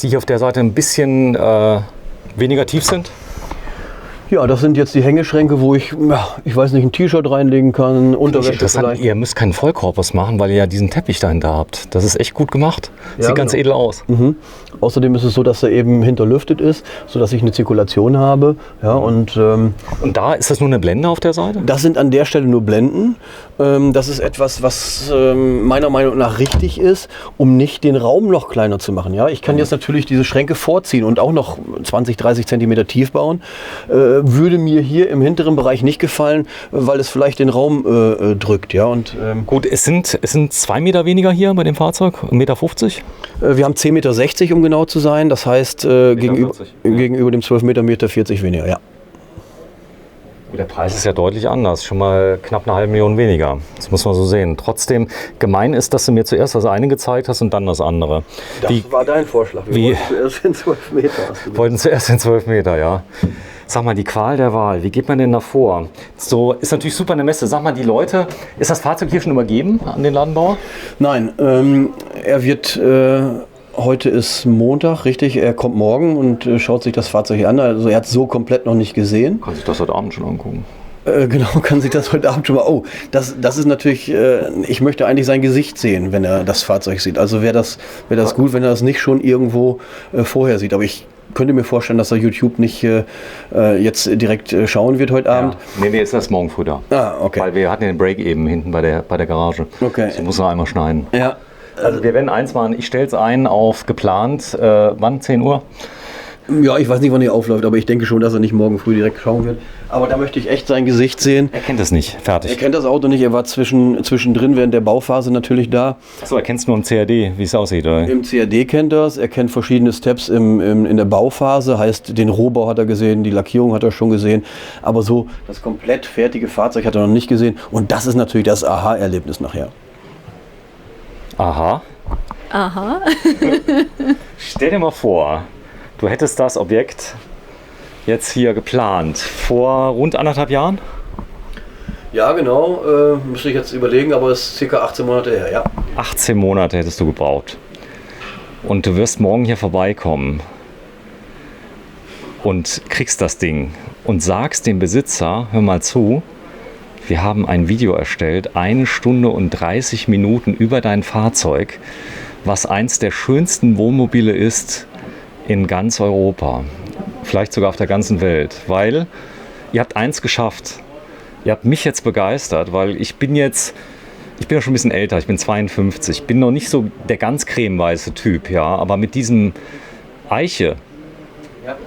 hier auf der Seite ein bisschen weniger tief sind. Ja, das sind jetzt die Hängeschränke, wo ich weiß nicht, ein T-Shirt reinlegen kann, Unterwäsche vielleicht. Ihr müsst keinen Vollkorpus machen, weil ihr ja diesen Teppich dahinter habt. Das ist echt gut gemacht. Sieht ganz edel aus. Mhm. Außerdem ist es so, dass er eben hinterlüftet ist, sodass ich eine Zirkulation habe. Ja, und da ist das nur eine Blende auf der Seite? Das sind an der Stelle nur Blenden. Das ist etwas, was meiner Meinung nach richtig ist, um nicht den Raum noch kleiner zu machen. Ja, ich kann jetzt natürlich diese Schränke vorziehen und auch noch 20, 30 Zentimeter tief bauen. würde mir hier im hinteren Bereich nicht gefallen, weil es vielleicht den Raum drückt. Ja? Und, Gut, es sind 2 Meter weniger hier bei dem Fahrzeug, 1,50 Meter? Wir haben 10,60 Meter, um genau zu sein. Das heißt, gegenüber dem 12 Meter, 1,40 Meter weniger, ja. Der Preis ist ja deutlich anders, schon mal knapp 500.000 weniger. Das muss man so sehen. Trotzdem, gemein ist, dass du mir zuerst das eine gezeigt hast und dann das andere. Das war dein Vorschlag. Wir wollten zuerst den 12 Meter. Wollten zuerst den 12 Meter, ja. Sag mal, die Qual der Wahl, wie geht man denn da vor? So, ist natürlich super eine Messe. Sag mal, die Leute, ist das Fahrzeug hier schon übergeben an den Ladenbauer? Nein, er wird... Heute ist Montag, richtig. Er kommt morgen und schaut sich das Fahrzeug hier an. Also er hat es so komplett noch nicht gesehen. Kann sich das heute Abend schon angucken. Genau, kann sich das heute Abend schon mal... Oh, das ist natürlich... ich möchte eigentlich sein Gesicht sehen, wenn er das Fahrzeug sieht. Also wäre das gut, wenn er das nicht schon irgendwo vorher sieht. Aber ich könnte mir vorstellen, dass er YouTube nicht jetzt direkt schauen wird heute Abend. Ja. Nee, ist das morgen früh da. Ah, okay. Weil wir hatten den Break eben hinten bei der Garage. Okay. Ich muss noch einmal schneiden. Ja. Also wir werden eins machen, ich stelle es ein auf geplant, wann, 10 Uhr? Ja, ich weiß nicht, wann er aufläuft, aber ich denke schon, dass er nicht morgen früh direkt schauen wird. Aber da möchte ich echt sein Gesicht sehen. Er kennt es nicht, fertig. Er kennt das Auto nicht, er war zwischendrin während der Bauphase natürlich da. Achso, er kennt es nur im CAD, wie es aussieht, oder? Im CAD kennt er es, er kennt verschiedene Steps in der Bauphase, heißt den Rohbau hat er gesehen, die Lackierung hat er schon gesehen, aber so das komplett fertige Fahrzeug hat er noch nicht gesehen und das ist natürlich das Aha-Erlebnis nachher. Aha. Aha. Stell dir mal vor, du hättest das Objekt jetzt hier geplant vor rund 1,5 Jahren? Ja, genau. Müsste ich jetzt überlegen, aber es ist ca. 18 Monate her, ja. 18 Monate hättest du gebraucht. Und du wirst morgen hier vorbeikommen und kriegst das Ding und sagst dem Besitzer, hör mal zu, wir haben ein Video erstellt, 1 Stunde und 30 Minuten über dein Fahrzeug, was eins der schönsten Wohnmobile ist in ganz Europa. Vielleicht sogar auf der ganzen Welt. Weil ihr habt eins geschafft. Ihr habt mich jetzt begeistert, weil ich bin ja schon ein bisschen älter, ich bin 52, bin noch nicht so der ganz cremeweiße Typ, ja, aber mit diesem Eiche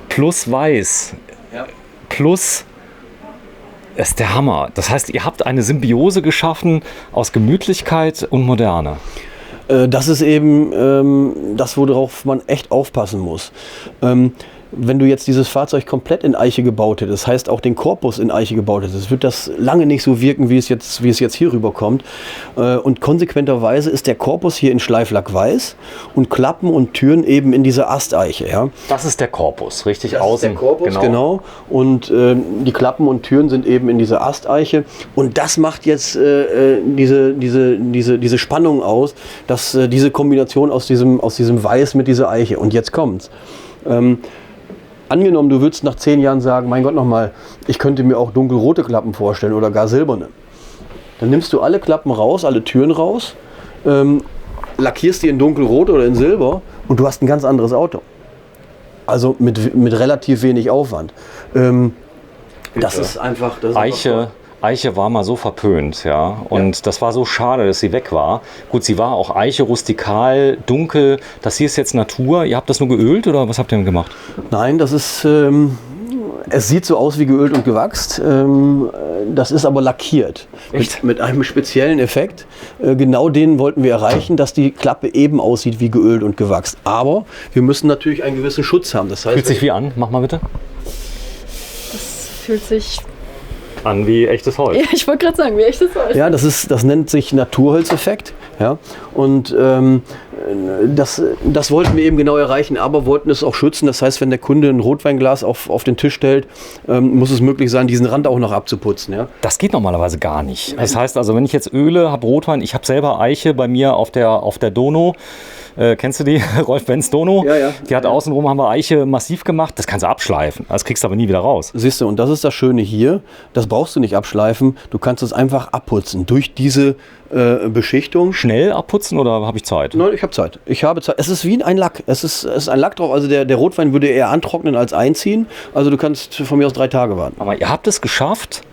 plus Weiß plus ist der Hammer. Das heißt, ihr habt eine Symbiose geschaffen aus Gemütlichkeit und Moderne. Das ist eben das, worauf man echt aufpassen muss. Wenn du jetzt dieses Fahrzeug komplett in Eiche gebaut hättest, das heißt auch den Korpus in Eiche gebaut hättest, wird das lange nicht so wirken, wie es jetzt hier rüberkommt. Und konsequenterweise ist der Korpus hier in Schleiflack weiß und Klappen und Türen eben in dieser Asteiche. Ja. Das ist der Korpus, richtig? Das außen. ist der Korpus, genau. Und die Klappen und Türen sind eben in dieser Asteiche. Und das macht jetzt diese Spannung aus, dass diese Kombination aus diesem Weiß mit dieser Eiche. Und jetzt kommt's. Angenommen, du würdest nach 10 Jahren sagen, mein Gott nochmal, ich könnte mir auch dunkelrote Klappen vorstellen oder gar silberne. Dann nimmst du alle Klappen raus, alle Türen raus, lackierst die in dunkelrot oder in silber und du hast ein ganz anderes Auto. Also mit relativ wenig Aufwand. Das ist einfach... Eiche war mal so verpönt, ja. Und das war so schade, dass sie weg war. Gut, sie war auch Eiche, rustikal, dunkel. Das hier ist jetzt Natur. Ihr habt das nur geölt oder was habt ihr denn gemacht? Nein, das ist... es sieht so aus wie geölt und gewachst. Das ist aber lackiert. Echt? Mit einem speziellen Effekt. Genau den wollten wir erreichen, dass die Klappe eben aussieht wie geölt und gewachst. Aber wir müssen natürlich einen gewissen Schutz haben. Das heißt, Fühlt sich wie an? Mach mal bitte. Das fühlt sich an wie echtes Holz. Ja, ich wollte gerade sagen, wie echtes Holz. Ja, das nennt sich Naturholzeffekt. Ja? Und das wollten wir eben genau erreichen, aber wollten es auch schützen. Das heißt, wenn der Kunde ein Rotweinglas auf den Tisch stellt, muss es möglich sein, diesen Rand auch noch abzuputzen. Ja? Das geht normalerweise gar nicht. Das heißt also, wenn ich jetzt öle, habe Rotwein, ich habe selber Eiche bei mir auf der Dono. Kennst du die? Rolf-Benz Dono? Ja. Die hat außenrum, haben wir Eiche massiv gemacht. Das kannst du abschleifen. Das kriegst du aber nie wieder raus. Siehst du, und das ist das Schöne hier. Das brauchst du nicht abschleifen. Du kannst es einfach abputzen durch diese Beschichtung. Schnell abputzen oder habe ich Zeit? Nein, ich habe Zeit. Es ist wie ein Lack. Es ist ein Lack drauf. Also der Rotwein würde eher antrocknen als einziehen. Also du kannst von mir aus 3 Tage warten. Aber ihr habt es geschafft.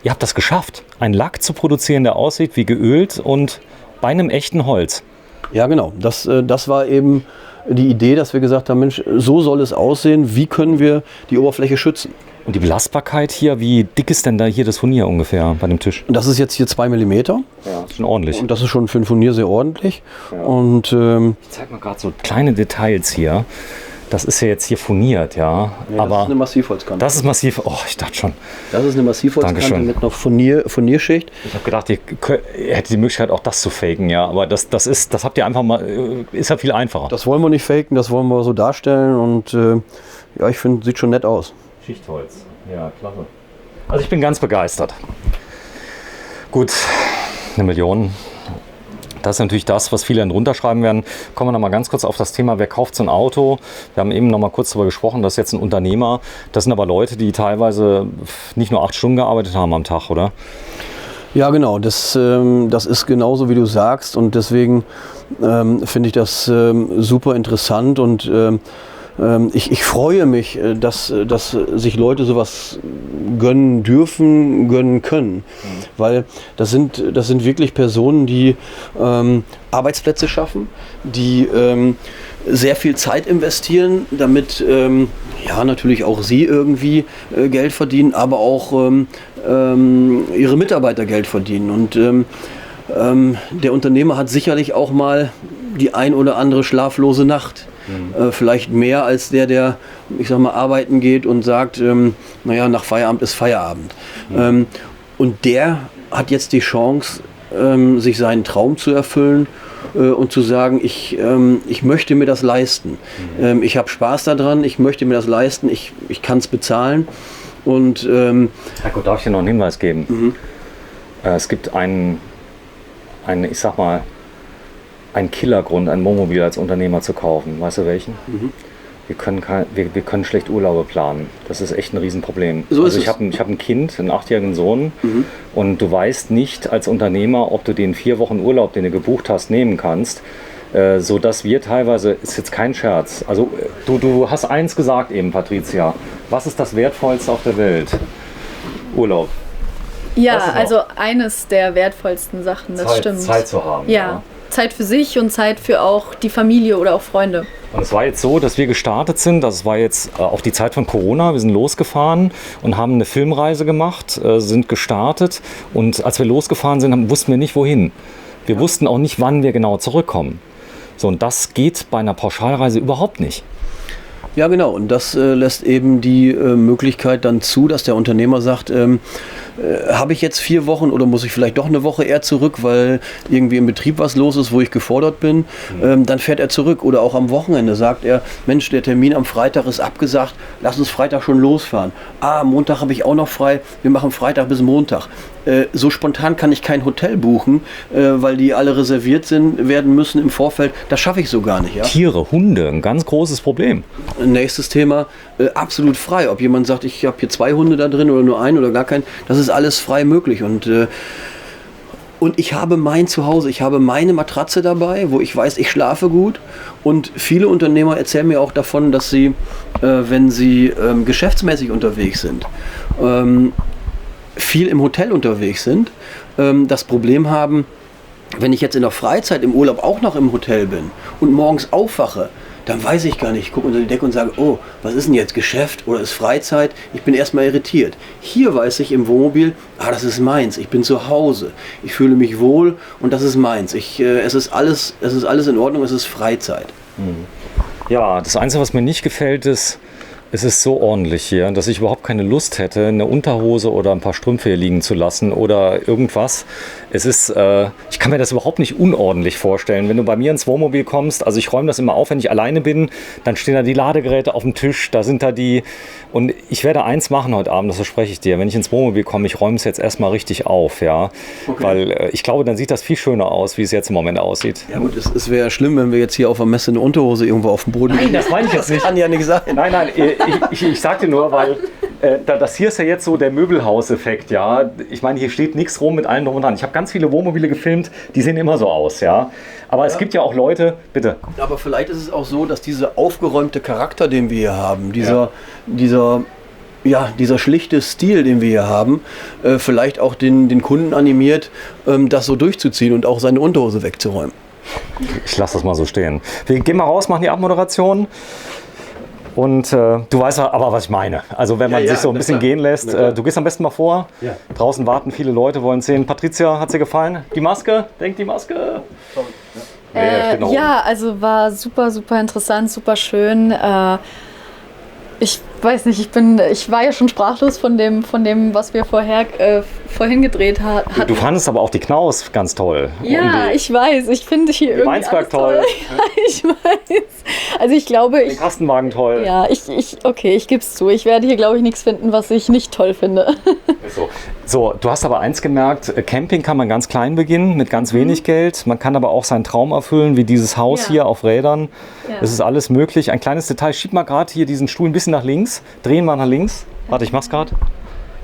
Ihr habt das geschafft, einen Lack zu produzieren, der aussieht wie geölt und bei einem echten Holz. Ja, genau. Das war eben die Idee, dass wir gesagt haben, Mensch, so soll es aussehen. Wie können wir die Oberfläche schützen? Und die Belastbarkeit hier, wie dick ist denn da hier das Furnier ungefähr bei dem Tisch? Das ist jetzt hier 2 mm. Ja, schon ordentlich. Und das ist schon für ein Furnier sehr ordentlich. Ja. Und ich zeig mal gerade so kleine Details hier. Das ist ja jetzt hier furniert, ja. Aber das ist eine Massivholzkante. das ist massiv. Oh, ich dachte schon. Das ist eine Massivholzkante Dankeschön. mit noch Furnierschicht. Ich habe gedacht, ihr hättet die Möglichkeit auch das zu faken, ja. Aber das habt ihr einfach mal, ist ja viel einfacher. Das wollen wir nicht faken, das wollen wir so darstellen. Und ja, ich finde, sieht schon nett aus. Schichtholz, ja, klasse. Also ich bin ganz begeistert. Gut, 1 Million. Das ist natürlich das, was viele dann runterschreiben werden. Kommen wir noch mal ganz kurz auf das Thema, wer kauft so ein Auto? Wir haben eben noch mal kurz darüber gesprochen, das ist jetzt ein Unternehmer. Das sind aber Leute, die teilweise nicht nur 8 Stunden gearbeitet haben am Tag, oder? Ja, genau. Das ist genauso, wie du sagst. Und deswegen finde ich das super interessant. Und ich freue mich, dass sich Leute sowas gönnen dürfen, gönnen können. Weil das sind wirklich Personen, die Arbeitsplätze schaffen, die sehr viel Zeit investieren, damit ja, natürlich auch sie irgendwie Geld verdienen, aber auch ihre Mitarbeiter Geld verdienen. Und der Unternehmer hat sicherlich auch mal die ein oder andere schlaflose Nacht. Vielleicht mehr als der, ich sag mal, arbeiten geht und sagt, naja, nach Feierabend ist Feierabend. Und der hat jetzt die Chance, sich seinen Traum zu erfüllen und zu sagen, ich möchte mir das leisten. Ich habe Spaß daran, ich möchte mir das leisten, ich kann es bezahlen. Und Heiko, darf ich dir noch einen Hinweis geben? Es gibt einen, ich sag mal, ein Killergrund, ein Wohnmobil als Unternehmer zu kaufen. Weißt du welchen? Wir können schlecht Urlaube planen. Das ist echt ein Riesenproblem. So also ist ich habe ein Kind, einen 8-jährigen Sohn, und du weißt nicht als Unternehmer, ob du den 4 Wochen Urlaub, den du gebucht hast, nehmen kannst. So dass wir teilweise, ist jetzt kein Scherz, also du hast eins gesagt eben, Patricia, was ist das Wertvollste auf der Welt? Urlaub. Ja, Das ist also eines der wertvollsten Sachen, das stimmt. Zeit zu haben. Ja, Zeit für sich und Zeit für auch die Familie oder auch Freunde. Und es war jetzt so, dass wir gestartet sind, das war jetzt auf die Zeit von Corona, wir sind losgefahren und haben eine Filmreise gemacht, sind gestartet, und als wir losgefahren sind, wussten wir nicht wohin. Wir wussten auch nicht, wann wir genau zurückkommen. So, und das geht bei einer Pauschalreise überhaupt nicht. ja, genau. Und das lässt eben die Möglichkeit dann zu, dass der Unternehmer sagt, habe ich jetzt 4 Wochen oder muss ich vielleicht doch eine Woche eher zurück, weil irgendwie im Betrieb was los ist, wo ich gefordert bin, dann fährt er zurück. Oder auch am Wochenende sagt er, Mensch, der Termin am Freitag ist abgesagt, lass uns Freitag schon losfahren. Montag habe ich auch noch frei, wir machen Freitag bis Montag. So spontan kann ich kein Hotel buchen, weil die alle reserviert werden müssen im Vorfeld. Das schaffe ich so gar nicht. Ja? Tiere, Hunde, ein ganz großes Problem. Nächstes Thema, absolut frei. Ob jemand sagt, ich habe hier 2 Hunde da drin oder nur einen oder gar keinen, das ist alles frei möglich. Und ich habe mein Zuhause, ich habe meine Matratze dabei, wo ich weiß, ich schlafe gut. Und viele Unternehmer erzählen mir auch davon, dass sie, wenn sie geschäftsmäßig unterwegs sind, viel im Hotel unterwegs sind, das Problem haben, wenn ich jetzt in der Freizeit im Urlaub auch noch im Hotel bin und morgens aufwache, dann weiß ich gar nicht, ich gucke unter die Decke und sage, oh, was ist denn jetzt Geschäft oder ist Freizeit? Ich bin erstmal irritiert. Hier weiß ich im Wohnmobil, das ist meins, ich bin zu Hause, ich fühle mich wohl und das ist meins. Es ist alles in Ordnung, es ist Freizeit. Ja, das Einzige, was mir nicht gefällt, ist, es ist so ordentlich hier, dass ich überhaupt keine Lust hätte, eine Unterhose oder ein paar Strümpfe hier liegen zu lassen oder irgendwas. Es ist, ich kann mir das überhaupt nicht unordentlich vorstellen. Wenn du bei mir ins Wohnmobil kommst, also ich räume das immer auf, wenn ich alleine bin, dann stehen da die Ladegeräte auf dem Tisch, da sind da die, und ich werde eins machen heute Abend, das verspreche ich dir. Wenn ich ins Wohnmobil komme, ich räume es jetzt erstmal richtig auf, ja. Okay. Weil ich glaube, dann sieht das viel schöner aus, wie es jetzt im Moment aussieht. Ja gut, es wäre schlimm, wenn wir jetzt hier auf der Messe eine Unterhose irgendwo auf dem Boden... Nein, das meine ich jetzt nicht. Das kann ja nicht sein. Nein, ich sag dir nur, weil das hier ist ja jetzt so der Möbelhaus-Effekt, ja. Ich meine, hier steht nichts rum mit allen drum und dran. Ich habe ganz viele Wohnmobile gefilmt, die sehen immer so aus, ja. Aber es gibt ja auch Leute, bitte. Aber vielleicht ist es auch so, dass dieser aufgeräumte Charakter, den wir hier haben, dieser schlichte Stil, den wir hier haben, vielleicht auch den Kunden animiert, das so durchzuziehen und auch seine Unterhose wegzuräumen. Ich lasse das mal so stehen. Wir gehen mal raus, machen die Abmoderation. Und du weißt aber, was ich meine. Also wenn man sich so ein bisschen gehen lässt, du gehst am besten mal vor. Ja. Draußen warten viele Leute, wollen sehen. Patricia, hat dir gefallen? Die Maske? Denkt die Maske? Ja, also war super, super interessant, super schön. Ich weiß nicht, ich war ja schon sprachlos von dem, was wir vorhin gedreht hatten. Du fandest aber auch die Knaus ganz toll. Ja, ich weiß. Ich finde hier irgendwie Weinsberg toll. Ja, ich weiß. Also ich glaube, den Kastenwagen toll. Ja, ich gebe es zu. Ich werde hier, glaube ich, nichts finden, was ich nicht toll finde. So, du hast aber eins gemerkt, Camping kann man ganz klein beginnen, mit ganz wenig Geld. Man kann aber auch seinen Traum erfüllen, wie dieses Haus hier auf Rädern. Ja. Es ist alles möglich. Ein kleines Detail, schieb mal gerade hier diesen Stuhl ein bisschen nach links. Drehen wir nach links. Warte, ich mach's gerade.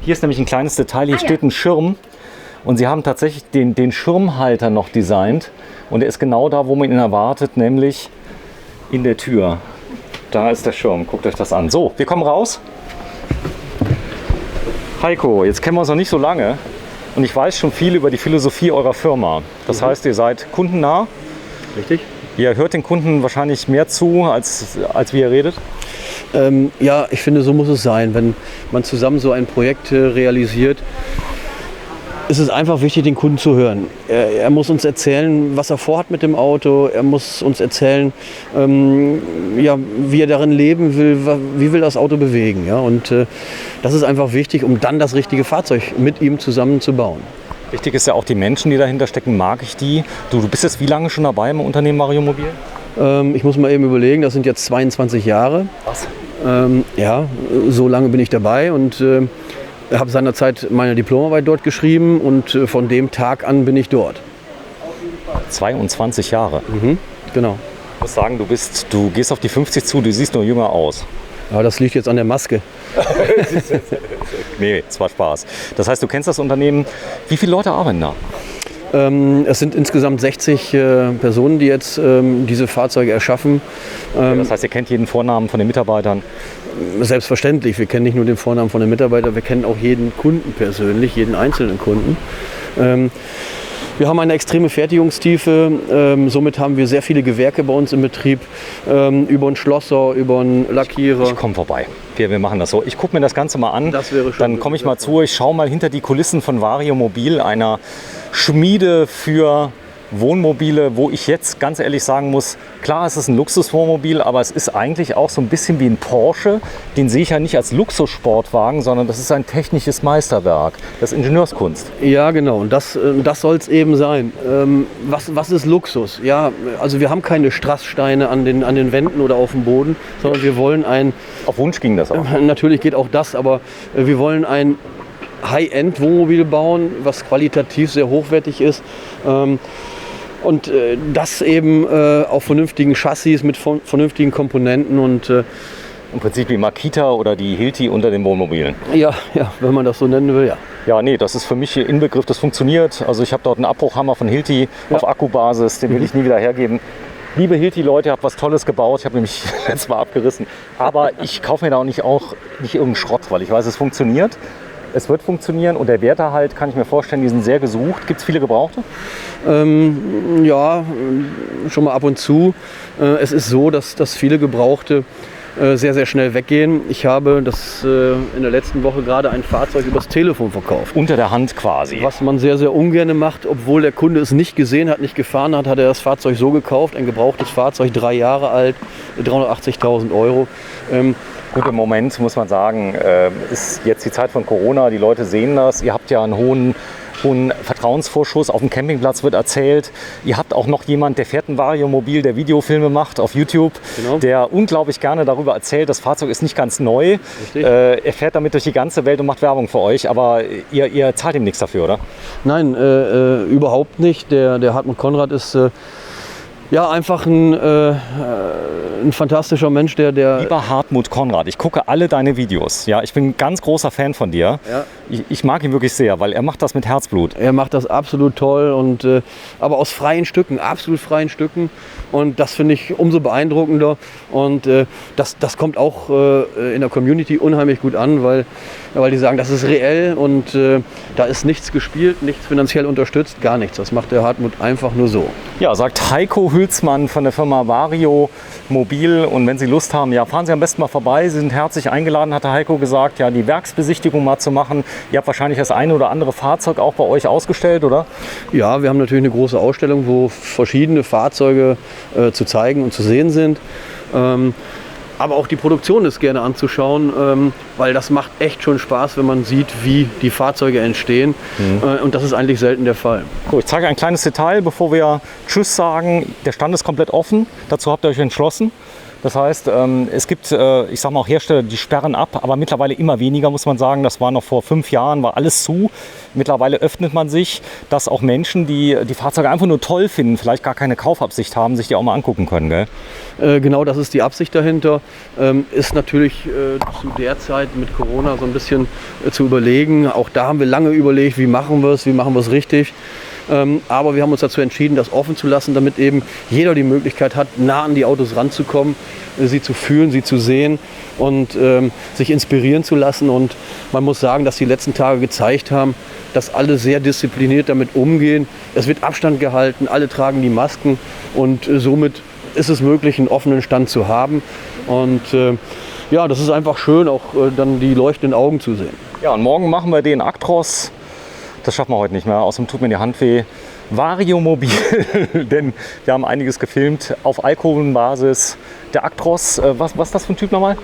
Hier ist nämlich ein kleines Detail, hier steht ein Schirm. Und sie haben tatsächlich den Schirmhalter noch designt. Und der ist genau da, wo man ihn erwartet, nämlich in der Tür. Da ist der Schirm, guckt euch das an. So, wir kommen raus. Heiko, jetzt kennen wir uns noch nicht so lange und ich weiß schon viel über die Philosophie eurer Firma. Das heißt, ihr seid kundennah. Richtig. Ihr hört den Kunden wahrscheinlich mehr zu, als wie ihr redet. Ja, ich finde, so muss es sein. Wenn man zusammen so ein Projekt realisiert, ist es einfach wichtig, den Kunden zu hören. Er muss uns erzählen, was er vorhat mit dem Auto. Er muss uns erzählen, wie er darin leben will, wie will das Auto bewegen. Ja? Und das ist einfach wichtig, um dann das richtige Fahrzeug mit ihm zusammen zu bauen. Wichtig ist ja auch die Menschen, die dahinter stecken. Mag ich die? Du bist jetzt wie lange schon dabei im Unternehmen Variomobil? Ich muss mal eben überlegen, das sind jetzt 22 Jahre. Was? Ja, so lange bin ich dabei und habe seinerzeit meine Diplomarbeit dort geschrieben und von dem Tag an bin ich dort. 22 Jahre? Mhm, genau. Ich muss sagen, du gehst auf die 50 zu, du siehst nur jünger aus. Aber das liegt jetzt an der Maske. Nee, es war Spaß. Das heißt, du kennst das Unternehmen. Wie viele Leute arbeiten da? Es sind insgesamt 60 Personen, die jetzt diese Fahrzeuge erschaffen. Das heißt, ihr kennt jeden Vornamen von den Mitarbeitern? Selbstverständlich. Wir kennen nicht nur den Vornamen von den Mitarbeitern, wir kennen auch jeden Kunden persönlich, jeden einzelnen Kunden. Wir haben eine extreme Fertigungstiefe, somit haben wir sehr viele Gewerke bei uns im Betrieb, über einen Schlosser, über einen Lackierer. Ich komme vorbei. Wir machen das so. Ich gucke mir das Ganze mal an, das wäre schön, dann komme ich mal zu, ich schaue mal hinter die Kulissen von Variomobil, einer Schmiede für Wohnmobile, wo ich jetzt ganz ehrlich sagen muss, klar, es ist ein Luxuswohnmobil, aber es ist eigentlich auch so ein bisschen wie ein Porsche. Den sehe ich ja nicht als Luxussportwagen, sondern das ist ein technisches Meisterwerk, das ist Ingenieurskunst. Ja, genau, und das soll es eben sein. Was ist Luxus? Ja, also wir haben keine Strasssteine an den Wänden oder auf dem Boden, sondern wir wollen Auf Wunsch ging das auch. Natürlich geht auch das, aber wir wollen ein High-End-Wohnmobil bauen, was qualitativ sehr hochwertig ist. Und das eben auf vernünftigen Chassis mit vernünftigen Komponenten und im Prinzip wie Makita oder die Hilti unter den Wohnmobilen. Ja, wenn man das so nennen will, ja. Ja, nee, das ist für mich Inbegriff, das funktioniert. Also ich habe dort einen Abbruchhammer von Hilti auf Akkubasis, den will ich nie wieder hergeben. Liebe Hilti-Leute, ihr habt was Tolles gebaut. Ich habe nämlich letztes Mal abgerissen. Aber ich kaufe mir da auch nicht irgendeinen Schrott, weil ich weiß, es funktioniert. Es wird funktionieren und der Werterhalt, kann ich mir vorstellen, die sind sehr gesucht. Gibt es viele Gebrauchte? Ja, schon mal ab und zu. Es ist so, dass viele Gebrauchte sehr, sehr schnell weggehen. Ich habe in der letzten Woche gerade ein Fahrzeug übers Telefon verkauft. Unter der Hand quasi. Was man sehr, sehr ungern macht, obwohl der Kunde es nicht gesehen hat, nicht gefahren hat, hat er das Fahrzeug so gekauft. Ein gebrauchtes Fahrzeug, 3 Jahre alt, 380.000 Euro. Gut, im Moment muss man sagen, ist jetzt die Zeit von Corona, die Leute sehen das. Ihr habt ja einen hohen Vertrauensvorschuss, auf dem Campingplatz wird erzählt. Ihr habt auch noch jemand, der fährt ein Variomobil, der Videofilme macht auf YouTube, genau, der unglaublich gerne darüber erzählt. Das Fahrzeug ist nicht ganz neu. Er fährt damit durch die ganze Welt und macht Werbung für euch, aber ihr zahlt ihm nichts dafür, oder? Nein, überhaupt nicht. Der Hartmut Konrad ist einfach ein fantastischer Mensch, der... Lieber Hartmut Konrad, ich gucke alle deine Videos. Ja, ich bin ein ganz großer Fan von dir. Ja. Ich mag ihn wirklich sehr, weil er macht das mit Herzblut. Er macht das absolut toll, und aber aus freien Stücken, absolut freien Stücken. Und das finde ich umso beeindruckender. Und das kommt auch in der Community unheimlich gut an, weil die sagen, das ist reell und da ist nichts gespielt, nichts finanziell unterstützt, gar nichts. Das macht der Hartmut einfach nur so. Ja, sagt Heiko Hülsmann von der Firma Vario Mobil. Und wenn Sie Lust haben, ja, fahren Sie am besten mal vorbei. Sie sind herzlich eingeladen, hat der Heiko gesagt, ja, die Werksbesichtigung mal zu machen. Ihr habt wahrscheinlich das eine oder andere Fahrzeug auch bei euch ausgestellt, oder? Ja, wir haben natürlich eine große Ausstellung, wo verschiedene Fahrzeuge zu zeigen und zu sehen sind. Aber auch die Produktion ist gerne anzuschauen, weil das macht echt schon Spaß, wenn man sieht, wie die Fahrzeuge entstehen. Und das ist eigentlich selten der Fall. So, ich zeige ein kleines Detail, bevor wir Tschüss sagen. Der Stand ist komplett offen. Dazu habt ihr euch entschlossen. Das heißt, es gibt, ich sag mal auch Hersteller, die sperren ab, aber mittlerweile immer weniger, muss man sagen. Das war noch vor 5 Jahren, war alles zu. Mittlerweile öffnet man sich, dass auch Menschen, die die Fahrzeuge einfach nur toll finden, vielleicht gar keine Kaufabsicht haben, sich die auch mal angucken können, gell? Genau, das ist die Absicht dahinter. Ist natürlich zu der Zeit mit Corona so ein bisschen zu überlegen. Auch da haben wir lange überlegt, wie machen wir es richtig. Aber wir haben uns dazu entschieden, das offen zu lassen, damit eben jeder die Möglichkeit hat, nah an die Autos ranzukommen, sie zu fühlen, sie zu sehen und sich inspirieren zu lassen. Und man muss sagen, dass die letzten Tage gezeigt haben, dass alle sehr diszipliniert damit umgehen. Es wird Abstand gehalten, alle tragen die Masken und somit ist es möglich, einen offenen Stand zu haben. Und ja, das ist einfach schön, auch dann die leuchtenden Augen zu sehen. Ja, und morgen machen wir den Actros. Das schaffen wir heute nicht mehr, außerdem tut mir die Hand weh. Vario Mobil, denn wir haben einiges gefilmt auf Alkoholbasis. Der Actros, was ist das für ein Typ nochmal?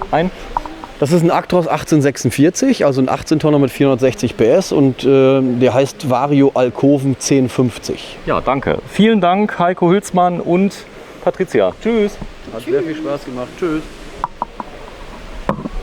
Das ist ein Actros 1846, also ein 18-Tonner mit 460 PS und der heißt Vario Alkoven 1050. Ja, danke. Vielen Dank, Heiko Hülsmann und Patricia. Tschüss. Hat sehr viel Spaß gemacht. Tschüss.